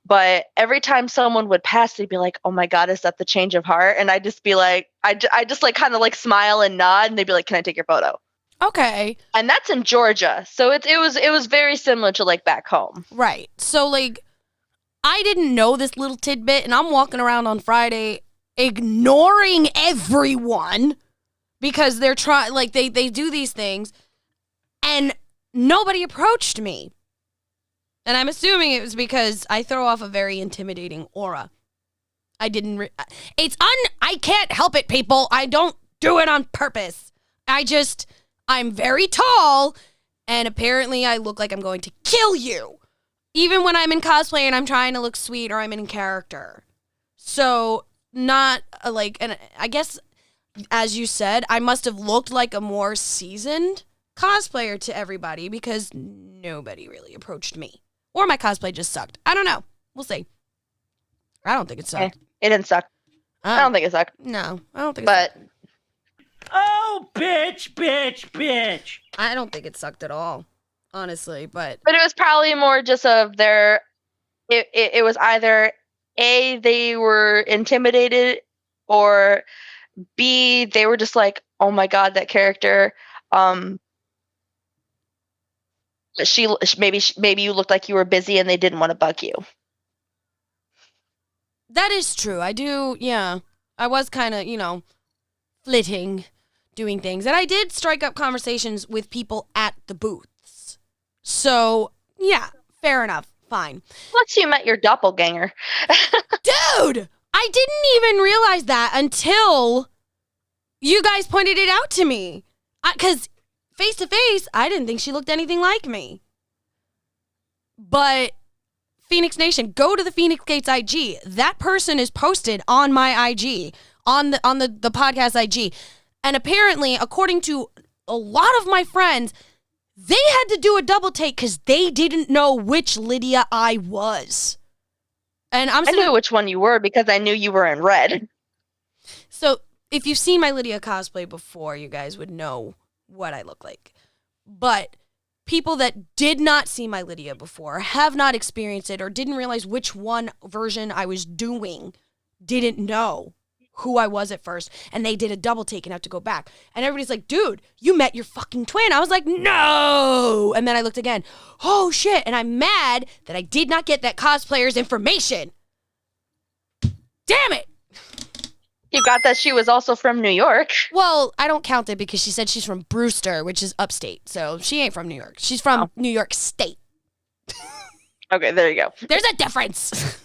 But every time someone would pass, they'd be like, oh my God, is that the Change of Heart? And I'd just be like, I just kind of smile and nod. And they'd be like, can I take your photo? Okay. And that's in Georgia. So it was very similar to back home. Right. So I didn't know this little tidbit, and I'm walking around on Friday ignoring everyone because they're trying, like, they do these things, and nobody approached me. And I'm assuming it was because I throw off a very intimidating aura. I can't help it, people. I don't do it on purpose. I'm very tall, and apparently I look like I'm going to kill you. Even when I'm in cosplay and I'm trying to look sweet or I'm in character. So, not like, and I guess, as you said, I must have looked like a more seasoned cosplayer to everybody because nobody really approached me. Or my cosplay just sucked. I don't know. We'll see. I don't think it sucked. It didn't suck. I don't think it sucked. No, I don't think it But sucked. Oh, bitch. I don't think it sucked at all, honestly, but it was probably more just of their, it was either A, they were intimidated, or B, they were just like, oh my god, that character, maybe you looked like you were busy and they didn't want to bug you. that is true. I do, yeah. I was kind of, flitting, doing things. And I did strike up conversations with people at the booths. So, yeah, fair enough. Fine. Plus, you met your doppelganger. Dude, I didn't even realize that until you guys pointed it out to me. Because face to face, I didn't think she looked anything like me. But Phoenix Nation, go to the Phoenix Gates IG. That person is posted on my IG, on the podcast IG. And apparently, according to a lot of my friends, they had to do a double take because they didn't know which Lydia I was. And I knew which one you were because I knew you were in red. So if you've seen my Lydia cosplay before, you guys would know what I look like. But people that did not see my Lydia before, have not experienced it, or didn't realize which one version I was doing, didn't know who I was at first, and they did a double take and have to go back. And everybody's like, dude, you met your fucking twin. I was like, no. And then I looked again. Oh, shit. And I'm mad that I did not get that cosplayer's information. Damn it. You got that she was also from New York. Well, I don't count it because she said she's from Brewster, which is upstate. So she ain't from New York. She's from New York State. Okay, there you go. There's a difference.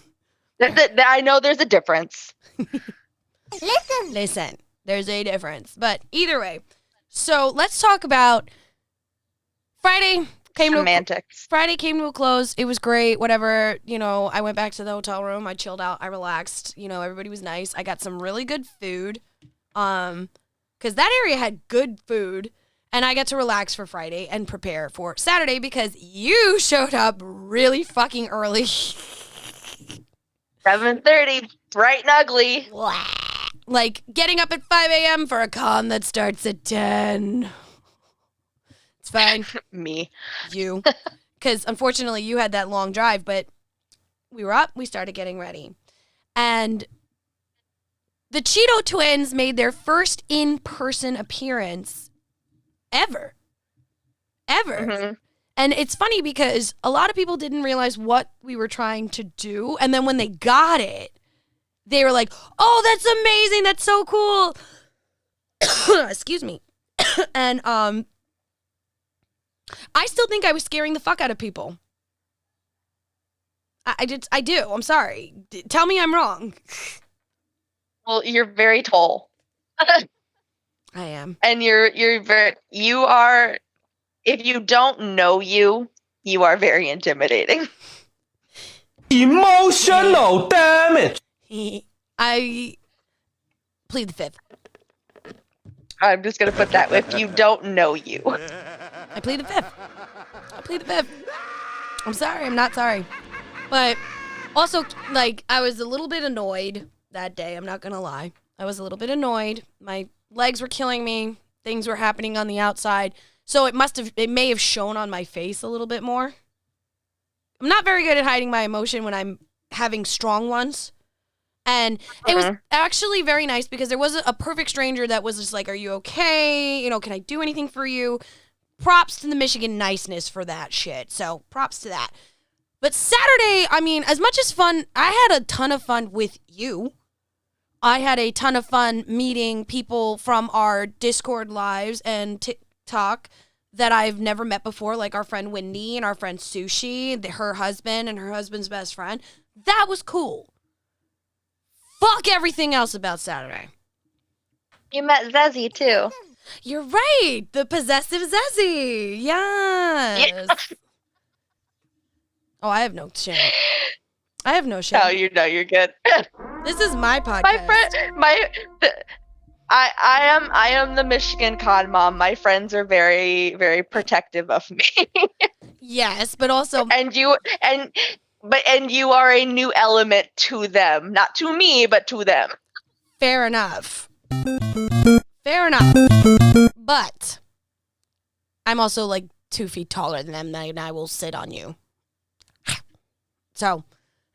I know there's a difference. Listen, there's a difference. But either way, so let's talk about Friday. Friday came to a close. It was great. Whatever, I went back to the hotel room. I chilled out. I relaxed. Everybody was nice. I got some really good food. Because that area had good food. And I got to relax for Friday and prepare for Saturday because you showed up really fucking early. 7:30, bright and ugly. Like getting up at 5 a.m. for a con that starts at 10. It's fine. Me. You. Because unfortunately you had that long drive, but we were up, we started getting ready. And the Cheeto twins made their first in-person appearance ever. Mm-hmm. And it's funny because a lot of people didn't realize what we were trying to do. And then when they got it, they were like, oh, that's amazing. That's so cool. Excuse me. And I still think I was scaring the fuck out of people. I do. I'm sorry. Tell me I'm wrong. Well, you're very tall. I am. And you are, if you don't know you are very intimidating. Emotional damage. I plead the fifth. I'm just going to put that, if you don't know you. I plead the fifth. I'm sorry. I'm not sorry. But also, I was a little bit annoyed that day. I'm not going to lie. I was a little bit annoyed. My legs were killing me. Things were happening on the outside. So it may have shown on my face a little bit more. I'm not very good at hiding my emotion when I'm having strong ones. And it was actually very nice because there was a perfect stranger that was just like, are you okay? Can I do anything for you? Props to the Michigan niceness for that shit. So props to that. But Saturday, as much as fun, I had a ton of fun with you. I had a ton of fun meeting people from our Discord lives and TikTok that I've never met before, like our friend Wendy and our friend Sushi, her husband and her husband's best friend. That was cool. Fuck everything else about Saturday. You met Zezzy too. You're right. The possessive Zezzy. Yes. Yeah. Oh, I have no shame. I have no shame. No, you're good. This is my podcast. I am the Michigan con mom. My friends are very, very protective of me. Yes, but also and you are a new element to them. Not to me, but to them. fair enough. Fair enough. But I'm also like 2 feet taller than them, and I will sit on you. So,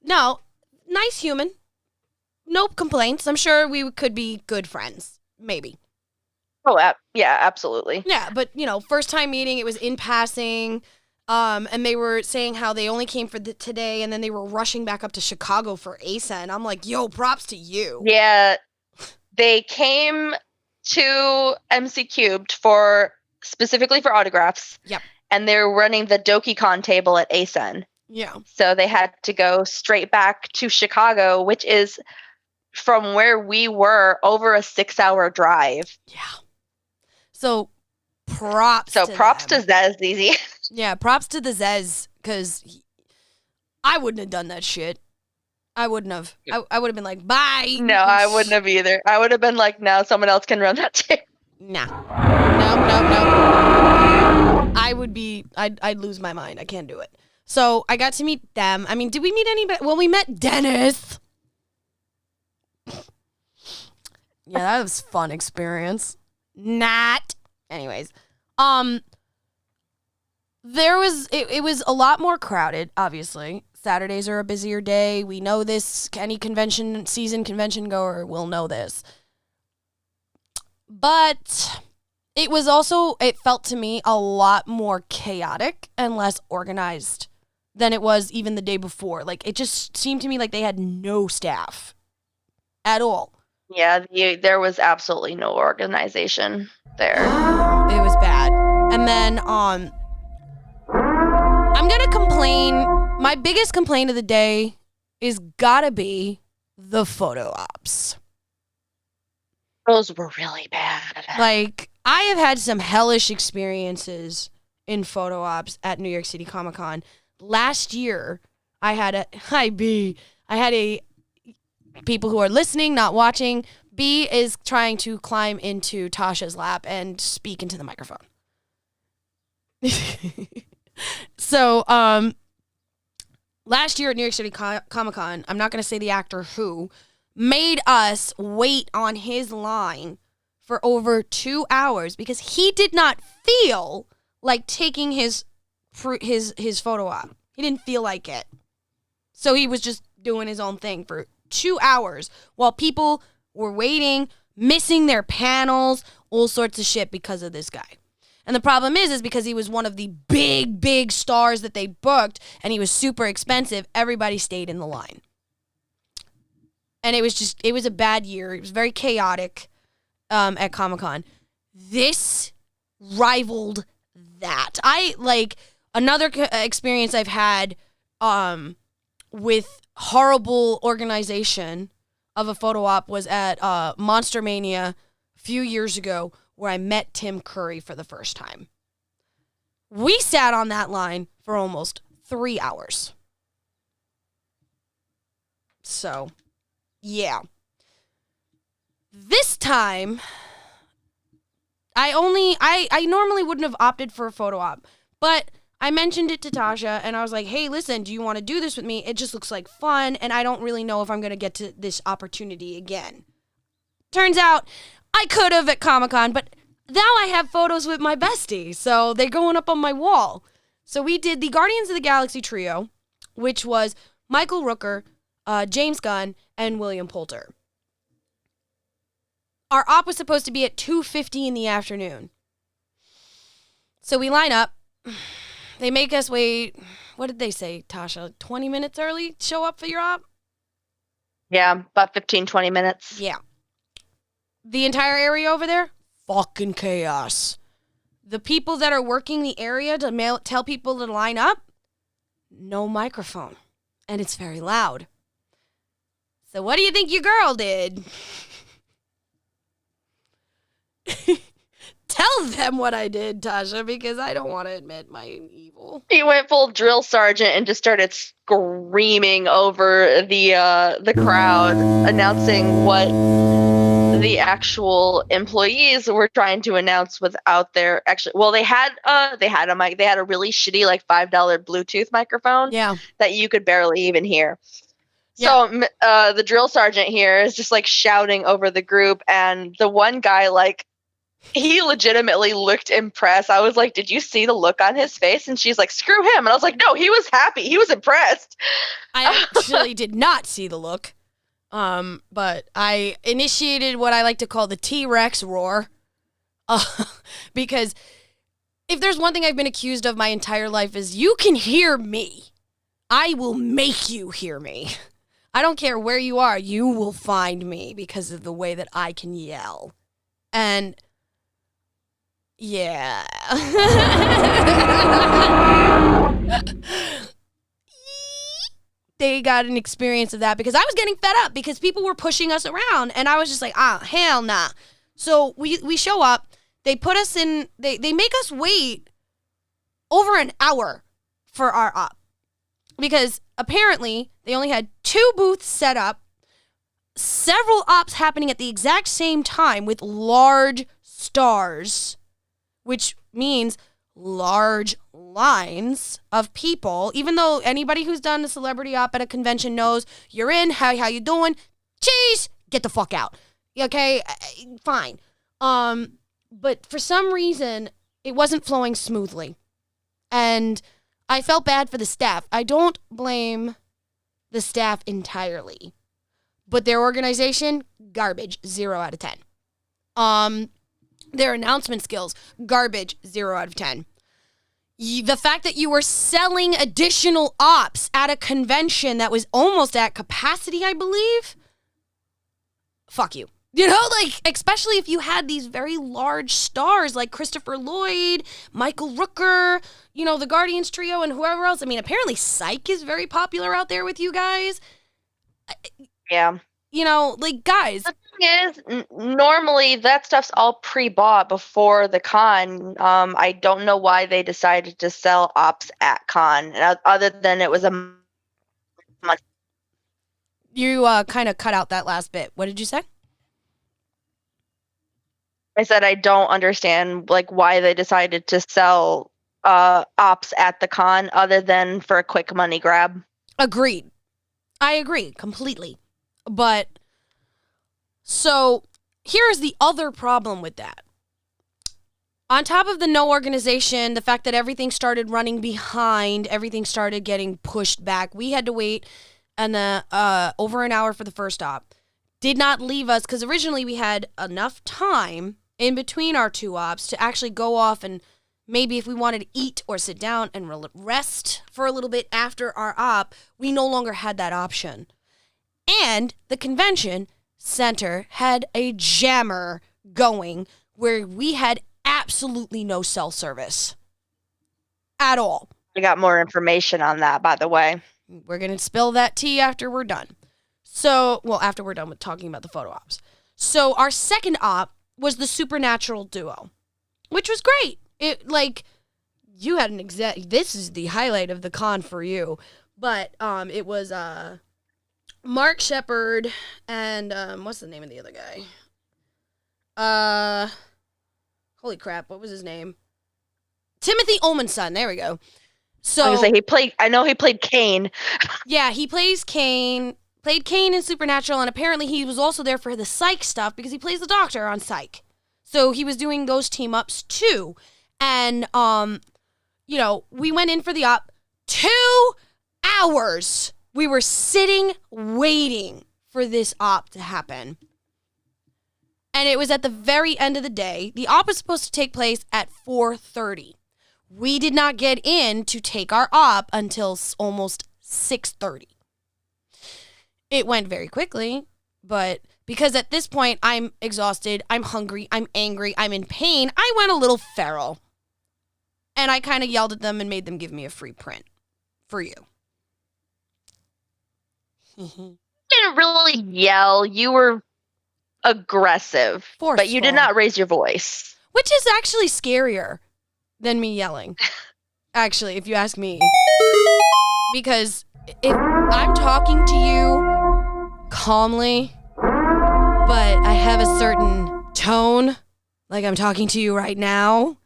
no, nice human. No complaints. I'm sure we could be good friends. Maybe. Oh, yeah, absolutely. Yeah, but, first time meeting, it was in passing. And they were saying how they only came for today, and then they were rushing back up to Chicago for ASA. And I'm like, yo, props to you. Yeah, they came to MC Cubed specifically for autographs. Yep. And they're running the DokiCon table at ASEN. Yeah. So they had to go straight back to Chicago, which is from where we were over a 6-hour drive. Yeah. So props to Zezzy. Yeah, props to the Zez, because I wouldn't have done that shit. I wouldn't have. I would have been like, bye. No, I wouldn't have either. I would have been like, no, someone else can run that table. Nah. Nope. I'd lose my mind. I can't do it. So I got to meet them. I mean, did we meet anybody? Well, we met Dennis. Yeah, that was a fun experience. Not. Anyways, it was a lot more crowded, obviously. Saturdays are a busier day. We know this. Any convention goer will know this. But it felt to me a lot more chaotic and less organized than it was even the day before. Like, it just seemed to me like they had no staff at all. Yeah, there was absolutely no organization there. It was bad. And then, I'm going to complain. My biggest complaint of the day is gotta be the photo ops. Those were really bad. Like, I have had some hellish experiences in photo ops at New York City Comic Con. Last year, I had people who are listening, not watching. B is trying to climb into Tasha's lap and speak into the microphone. So, last year at New York City Comic Con, I'm not going to say the actor who, made us wait on his line for over 2 hours because he did not feel like taking his photo op. He didn't feel like it. So he was just doing his own thing for 2 hours while people were waiting, missing their panels, all sorts of shit because of this guy. And the problem is because he was one of the big stars that they booked and he was super expensive, everybody stayed in the line. And it was a bad year. It was very chaotic at Comic-Con. This rivaled that. Another experience I've had with horrible organization of a photo op was at Monster Mania a few years ago where I met Tim Curry for the first time. We sat on that line for almost 3 hours. So, yeah. This time, I normally wouldn't have opted for a photo op, but I mentioned it to Tasha, and I was like, hey, listen, do you want to do this with me? It just looks like fun, and I don't really know if I'm going to get to this opportunity again. Turns out, I could have at Comic-Con, but now I have photos with my bestie, so they're going up on my wall. So we did the Guardians of the Galaxy trio, which was Michael Rooker, James Gunn, and William Poulter. Our op was supposed to be at 2:50 in the afternoon. So we line up. They make us wait, what did they say, Tasha? 20 minutes early? Show up for your op? Yeah, about 15, 20 minutes. Yeah. The entire area over there, fucking chaos. The people that are working the area to tell people to line up, no microphone. And it's very loud. So what do you think your girl did? Tell them what I did, Tasha, because I don't want to admit my evil. He went full drill sergeant and just started screaming over the crowd, announcing what the actual employees were trying to announce without their actually. Well, they had a mic. They had a really shitty like $5 Bluetooth microphone Yeah. that you could barely even hear. So the drill sergeant here is just like shouting over the group, and the one guy like he legitimately looked impressed. I was like, "Did you see the look on his face?" And she's like, "Screw him." And I was like, "No, he was happy. He was impressed." I actually did not see the look. But I initiated what I like to call the T-Rex roar. Because if there's one thing I've been accused of my entire life is you can hear me. I will make you hear me. I don't care where you are. You will find me because of the way that I can yell. And yeah. They got an experience of that because I was getting fed up because people were pushing us around and I was just like, hell nah. So we show up, they put us in, they make us wait over an hour for our op because apparently they only had 2 booths set up, several ops happening at the exact same time with large stars, which means large lines of people, even though anybody who's done a celebrity op at a convention knows you're in, how you doing? Cheese, get the fuck out. Okay, fine. But for some reason, it wasn't flowing smoothly. And I felt bad for the staff. I don't blame the staff entirely. But their organization, garbage, 0 out of 10. Their announcement skills, garbage, 0 out of 10. The fact that you were selling additional ops at a convention that was almost at capacity, I believe, fuck you. You know, like, especially if you had these very large stars like Christopher Lloyd, Michael Rooker, you know, the Guardians trio and whoever else. I mean, apparently Psych is very popular out there with you guys. Yeah. You know, like, guys. The thing is, normally that stuff's all pre-bought before the con. I don't know why they decided to sell ops at con, other than it was a month. You kind of cut out that last bit. What did you say? I said I don't understand like why they decided to sell ops at the con, other than for a quick money grab. Agreed. I agree completely. But, so, here's the other problem with that. On top of the no organization, the fact that everything started running behind, everything started getting pushed back, we had to wait over an hour for the first op. Did not leave us, because originally we had enough time in between our 2 ops to actually go off and maybe if we wanted to eat or sit down and rest for a little bit after our op, we no longer had that option. And the convention center had a jammer going where we had absolutely no cell service at all. I got more information on that, by the way. We're going to spill that tea after we're done. So, well, after we're done with talking about the photo ops. So our second op was the supernatural duo, which was great. It, like, you had an this is the highlight of the con for you. But it was, Mark Shepard and what's the name of the other guy? Holy crap, what was his name? Timothy Ullman's son. There we go. So I was gonna say I know he played Kane. Yeah, he plays Kane. Played Kane in Supernatural, and apparently he was also there for the Psych stuff because he plays the Doctor on Psych. So he was doing those team ups too. And you know, we went in for the op 2 hours. We were sitting, waiting for this op to happen. And it was at the very end of the day. The op was supposed to take place at 4:30. We did not get in to take our op until almost 6:30. It went very quickly, but because at this point I'm exhausted, I'm hungry, I'm angry, I'm in pain, I went a little feral. And I kind of yelled at them and made them give me a free print for you. You didn't really yell. You were aggressive, but you did Forceful. not raise your voice. Which is actually scarier than me yelling. Actually, if you ask me. Because if I'm talking to you calmly, but I have a certain tone, like I'm talking to you right now,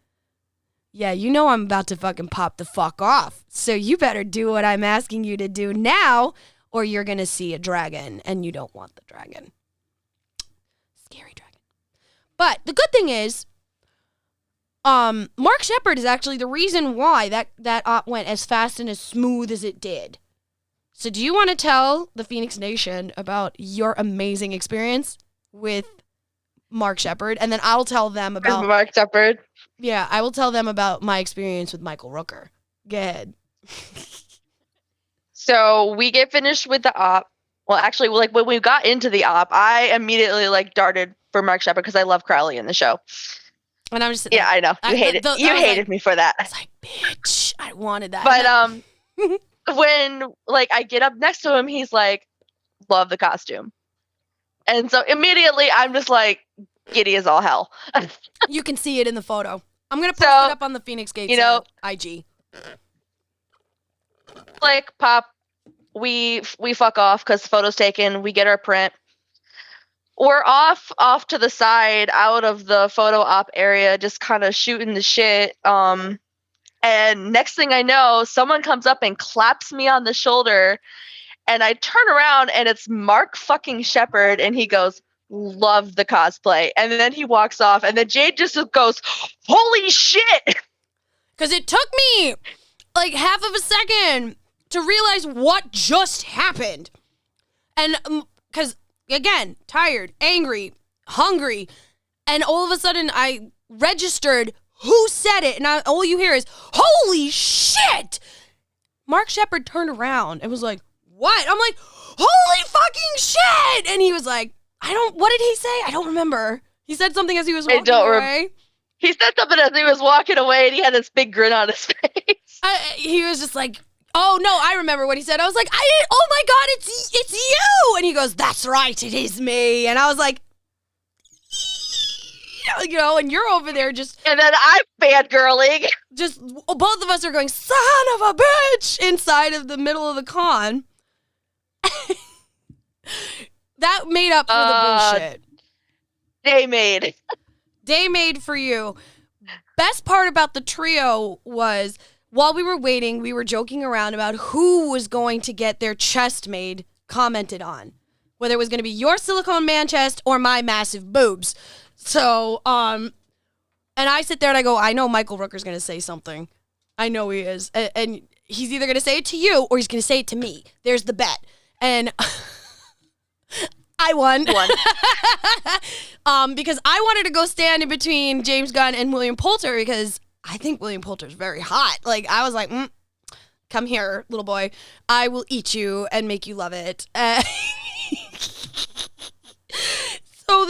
yeah, you know I'm about to fucking pop the fuck off. So you better do what I'm asking you to do now, or you're going to see a dragon, and you don't want the dragon. Scary dragon. But the good thing is, Mark Shepard is actually the reason why that op went as fast and as smooth as it did. So do you want to tell the Phoenix Nation about your amazing experience with Mark Shepard? And then I'll tell them about... Mark Shepard. Yeah, I will tell them about my experience with Michael Rooker. Go ahead. So we get finished with the op. Well, actually, like when we got into the op, I immediately like darted for Mark Shepard because I love Crowley in the show. And I'm just... Yeah, I know. You hated me for that. I was like, bitch, I wanted that. But when like I get up next to him, he's like, love the costume. And so immediately I'm just like giddy as all hell. You can see it in the photo. I'm going to post it up on the Phoenix Gates IG. Like, pop, we fuck off because the photo's taken. We get our print. We're off to the side out of the photo op area, just kind of shooting the shit. And next thing I know, someone comes up and claps me on the shoulder, and I turn around and it's Mark fucking Shepard, and he goes, love the cosplay. And then he walks off, and then Jade just goes, holy shit! Because it took me like half of a second to realize what just happened. And because, again, tired, angry, hungry, and all of a sudden I registered who said it, and all you hear is, holy shit! Mark Shepard turned around and was like, what? I'm like, holy fucking shit! And he was like, what did he say? I don't remember. He said something as he was walking away. He said something as he was walking away, and he had this big grin on his face. He was just like, oh no, I remember what he said. I was like, oh my God, it's you! And he goes, that's right, it is me. And I was like, you know, and you're over there just... And then I'm fangirling. Just, both of us are going, son of a bitch, inside of the middle of the con. That made up for the bullshit. Day made for you. Best part about the trio was, while we were waiting, we were joking around about who was going to get their chest made commented on. Whether it was going to be your silicone man chest or my massive boobs. So, and I sit there and I go, I know Michael Rooker's going to say something. I know he is. And he's either going to say it to you or he's going to say it to me. There's the bet. And I won. Because I wanted to go stand in between James Gunn and William Poulter because I think William Poulter's very hot. Like, I was like, come here, little boy. I will eat you and make you love it. So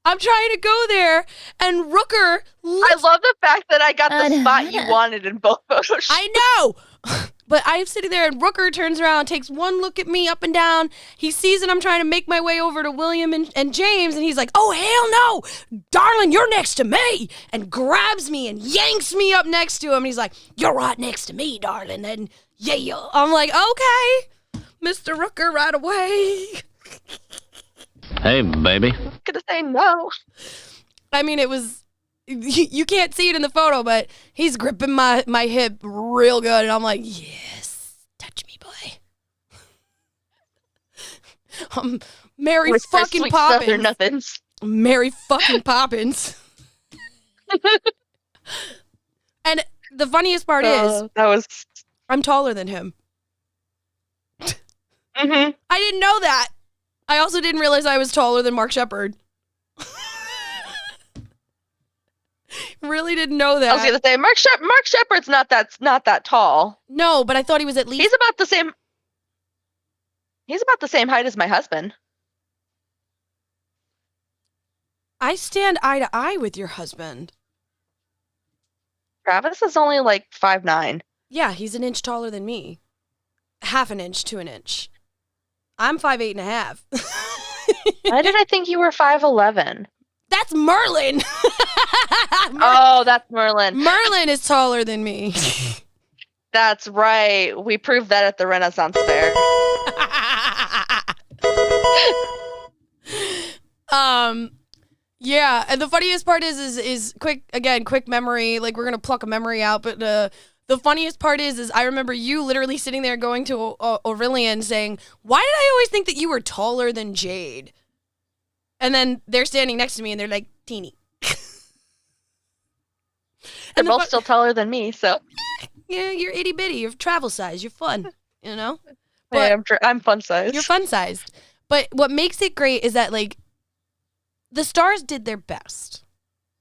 I'm trying to go there, and Rooker... I love the fact that I got the spot you wanted in both photos. I know! But I'm sitting there, and Rooker turns around, takes one look at me up and down. He sees that I'm trying to make my way over to William and James, and he's like, oh, hell no! Darling, you're next to me! And grabs me and yanks me up next to him. And he's like, you're right next to me, darling. And yeah. I'm like, okay, Mr. Rooker, right away. Hey, baby. Gonna say no. I mean, it was... You can't see it in the photo, but he's gripping my hip real good, and I'm like, yes, touch me, boy. Mary fucking Poppins. Nothings. Mary fucking Poppins. And the funniest part is, I'm taller than him. Mm-hmm. I didn't know that. I also didn't realize I was taller than Mark Shepard. Really didn't know that. I was gonna say Mark Shepard's not that tall. No, but I thought he was at least. He's about the same. He's about the same height as my husband. I stand eye to eye with your husband. Travis is only like 5'9". Yeah, he's an inch taller than me. Half an inch to an inch. I'm 5'8.5". Why did I think you were 5'11"? That's Merlin. Oh, that's Merlin. Merlin is taller than me. That's right. We proved that at the Renaissance Fair. Yeah, and the funniest part is quick memory. Like, we're gonna pluck a memory out, but the funniest part is I remember you literally sitting there going to Aurelian saying, "Why did I always think that you were taller than Jade?" And then they're standing next to me and they're like, teeny. They're both still taller than me, so. Yeah, you're itty bitty. You're travel size. You're fun, you know? But I'm fun sized. You're fun sized. But what makes it great is that, like, the stars did their best.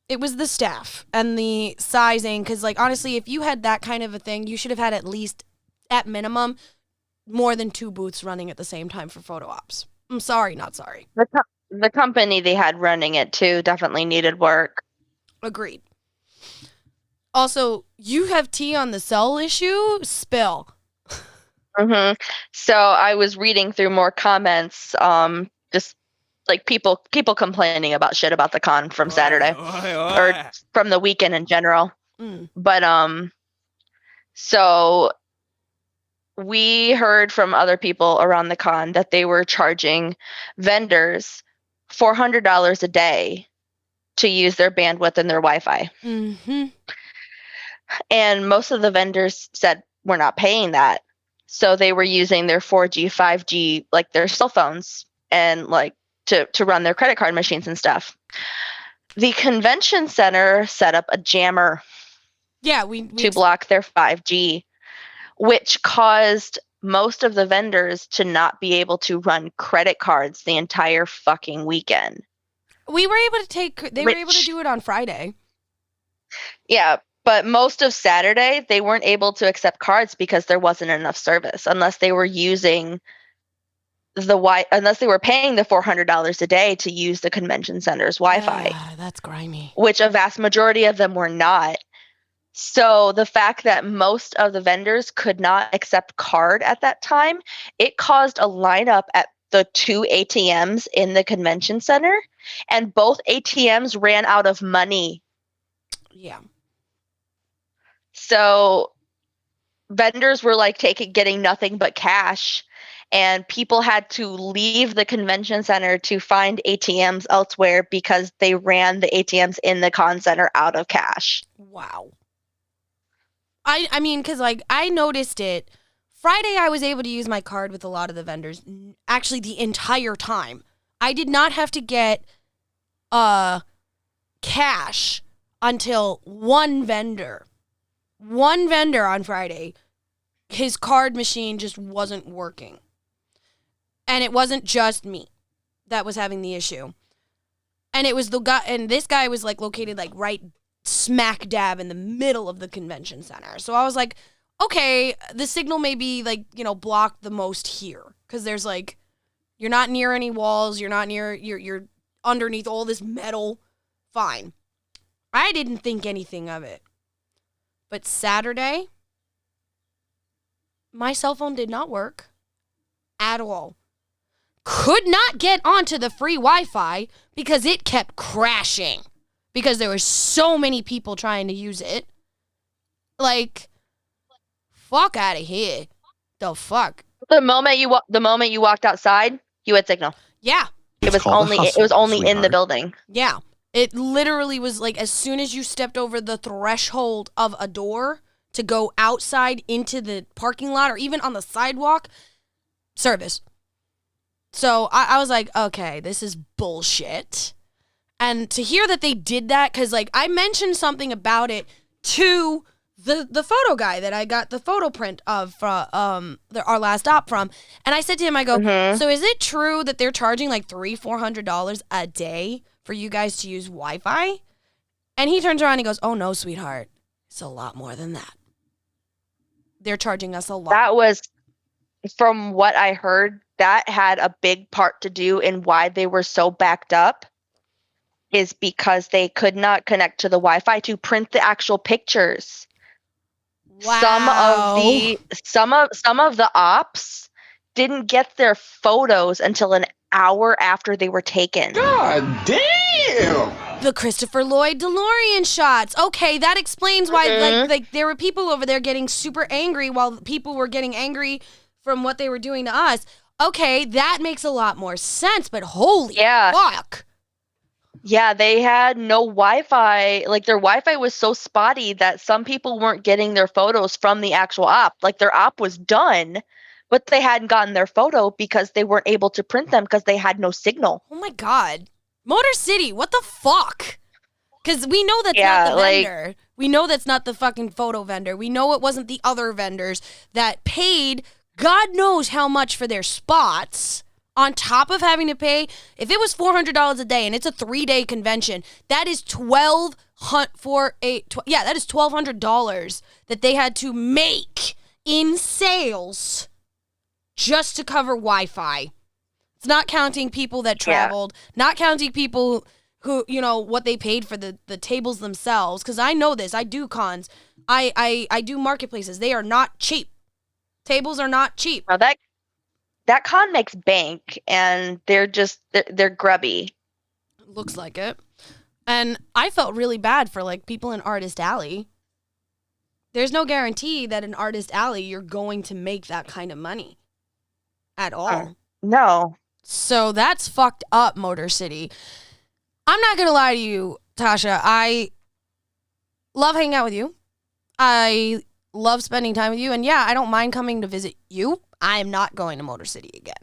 It was the staff and the sizing, because, like, honestly, if you had that kind of a thing, you should have had at least, at minimum, more than 2 booths running at the same time for photo ops. I'm sorry, not sorry. The company they had running it, too, definitely needed work. Agreed. Also, you have tea on the cell issue? Spill. Mm-hmm. So I was reading through more comments, just like people complaining about shit about the con from Saturday or from the weekend in general. But so we heard from other people around the con that they were charging vendors $400 a day to use their bandwidth and their Wi-Fi. Mm-hmm. And most of the vendors said, we're not paying that. So they were using their 4G, 5G, like their cell phones and like to run their credit card machines and stuff. The convention center set up a jammer to block their 5G, which caused most of the vendors to not be able to run credit cards the entire fucking weekend. We were able to they were able to do it on Friday. Yeah, but most of Saturday, they weren't able to accept cards because there wasn't enough service unless they were using unless they were paying the $400 a day to use the convention center's Wi-Fi. That's grimy. Which a vast majority of them were not. So the fact that most of the vendors could not accept card at that time, it caused a lineup at the 2 ATMs in the convention center, and both ATMs ran out of money. Yeah. So vendors were like getting nothing but cash, and people had to leave the convention center to find ATMs elsewhere because they ran the ATMs in the con center out of cash. Wow. I mean, because, like, I noticed it. Friday, I was able to use my card with a lot of the vendors. Actually, the entire time. I did not have to get cash until one vendor on Friday, his card machine just wasn't working. And it wasn't just me that was having the issue. And it was the guy, and this guy was like located like right smack dab in the middle of the convention center. So I was like, okay, the signal may be like, you know, blocked the most here. Because there's like, you're not near any walls, you're not near, you're underneath all this metal. Fine. I didn't think anything of it. But Saturday, my cell phone did not work at all. Could not get onto the free Wi-Fi because it kept crashing. Because there were so many people trying to use it. Like, fuck out of here. The fuck? The moment you walked outside, you had signal. Yeah. It was only in the building. Yeah. It literally was like as soon as you stepped over the threshold of a door to go outside into the parking lot or even on the sidewalk, service. So I was like, okay, this is bullshit. And to hear that they did that, because like I mentioned something about it to the photo guy that I got the photo print of from our last op from, and I said to him, I go, so is it true that they're charging like $300-400 a day for you guys to use Wi-Fi? And he turns around and he goes, oh no, sweetheart, it's a lot more than that. They're charging us a lot. That was, from what I heard, that had a big part to do in why they were so backed up, is because they could not connect to the Wi-Fi to print the actual pictures. Wow. Some of the ops didn't get their photos until an hour after they were taken. God damn! The Christopher Lloyd DeLorean shots. Okay, that explains why like there were people over there getting super angry while people were getting angry from what they were doing to us. Okay, that makes a lot more sense, but holy fuck. Yeah, they had no Wi-Fi. Like, their Wi-Fi was so spotty that some people weren't getting their photos from the actual op. Like, their op was done, but they hadn't gotten their photo because they weren't able to print them because they had no signal. Oh my god. Motor City, what the fuck? Because we know that's not the vendor. We know that's not the fucking photo vendor. We know it wasn't the other vendors that paid God knows how much for their spots on top of having to pay. If it was $400 a day and it's a 3-day convention, that is $1,200 that they had to make in sales just to cover Wi-Fi. It's not counting people that traveled, not counting people who, you know, what they paid for the tables themselves. Because I know this. I do cons. I do marketplaces. They are not cheap. Tables are not cheap. Now that con makes bank, and they're grubby. Looks like it. And I felt really bad for like people in Artist Alley. There's no guarantee that in Artist Alley you're going to make that kind of money at all. No. So that's fucked up, Motor City. I'm not going to lie to you, Tasha. I love hanging out with you. I love spending time with you. And yeah, I don't mind coming to visit you. I am not going to Motor City again.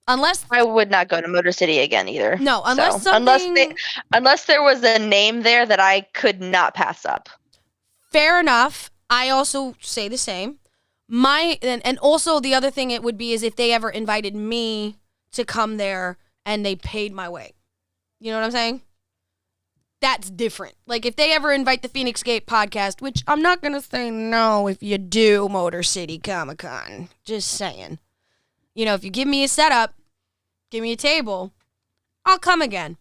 Unless I would not go to Motor City again either. No, unless something... Unless there was a name there that I could not pass up. Fair enough. I also say the same. And also the other thing it would be is if they ever invited me to come there and they paid my way. You know what I'm saying? That's different. Like if they ever invite the Feinics Gate podcast, which I'm not going to say no if you do Motor City Comic Con. Just saying. You know, if you give me a setup, give me a table, I'll come again.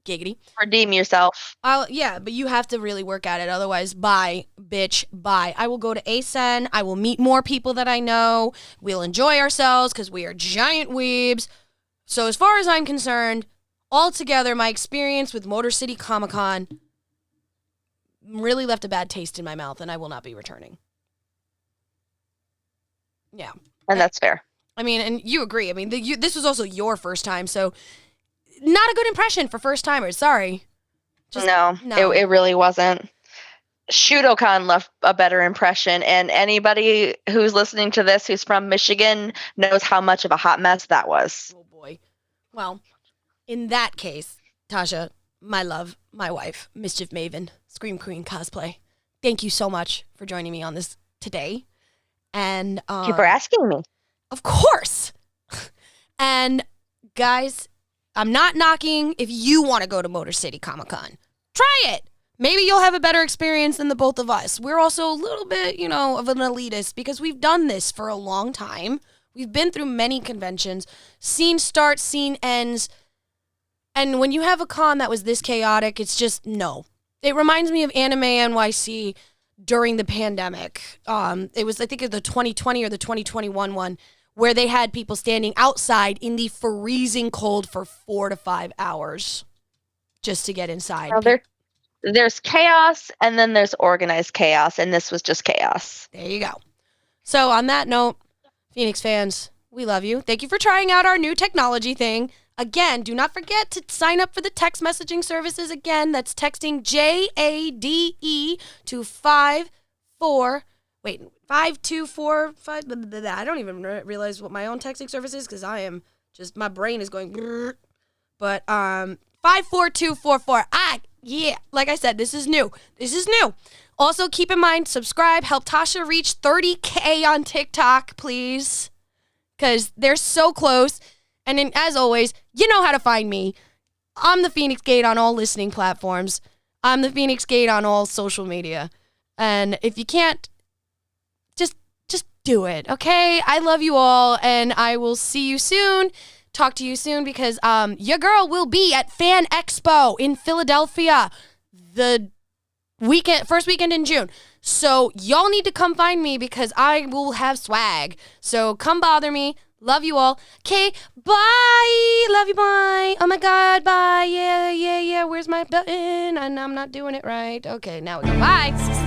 Giggity. Redeem yourself. Yeah, but you have to really work at it. Otherwise, bye, bitch, bye. I will go to ASEN. I will meet more people that I know. We'll enjoy ourselves because we are giant weebs. So as far as I'm concerned, altogether, my experience with Motor City Comic Con really left a bad taste in my mouth, and I will not be returning. Yeah. And that's fair. I mean, and you agree. I mean, this was also your first time, so not a good impression for first timers. Sorry. No. It really wasn't. Shudocon left a better impression, and anybody who's listening to this who's from Michigan knows how much of a hot mess that was. Oh boy. Well, in that case, Tasha, my love, my wife, Mischief Maven, Scream Queen Cosplay, thank you so much for joining me on this today. And thank you for asking me. Of course. And guys, I'm not knocking if you want to go to Motor City Comic Con. Try it. Maybe you'll have a better experience than the both of us. We're also a little bit, of an elitist because we've done this for a long time. We've been through many conventions, seen starts, seen ends. And when you have a con that was this chaotic, it's just no. It reminds me of Anime NYC during the pandemic. It was, I think, the 2020 or the 2021 one, where they had people standing outside in the freezing cold for 4 to 5 hours just to get inside. Well, there's chaos, and then there's organized chaos, and this was just chaos. There you go. So on that note, Feinics fans, we love you. Thank you for trying out our new technology thing. Again, do not forget to sign up for the text messaging services. Again, that's texting JADE to 5245. I don't even realize what my own texting service is because my brain is going. But 54244. Yeah, like I said, this is new. Also, keep in mind, subscribe. Help Tasha reach 30K on TikTok, please, because they're so close. And then, as always, you know how to find me. I'm the Feinics Gate on all listening platforms. I'm the Feinics Gate on all social media. And if you can't, just do it, okay? I love you all, and I will see you soon. Talk to you soon because your girl will be at Fan Expo in Philadelphia the first weekend in June. So y'all need to come find me because I will have swag. So come bother me. Love you all. Okay, bye. Love you, bye. Oh my God, bye. Yeah. Where's my button? And I'm not doing it right. Okay, now we go. Bye.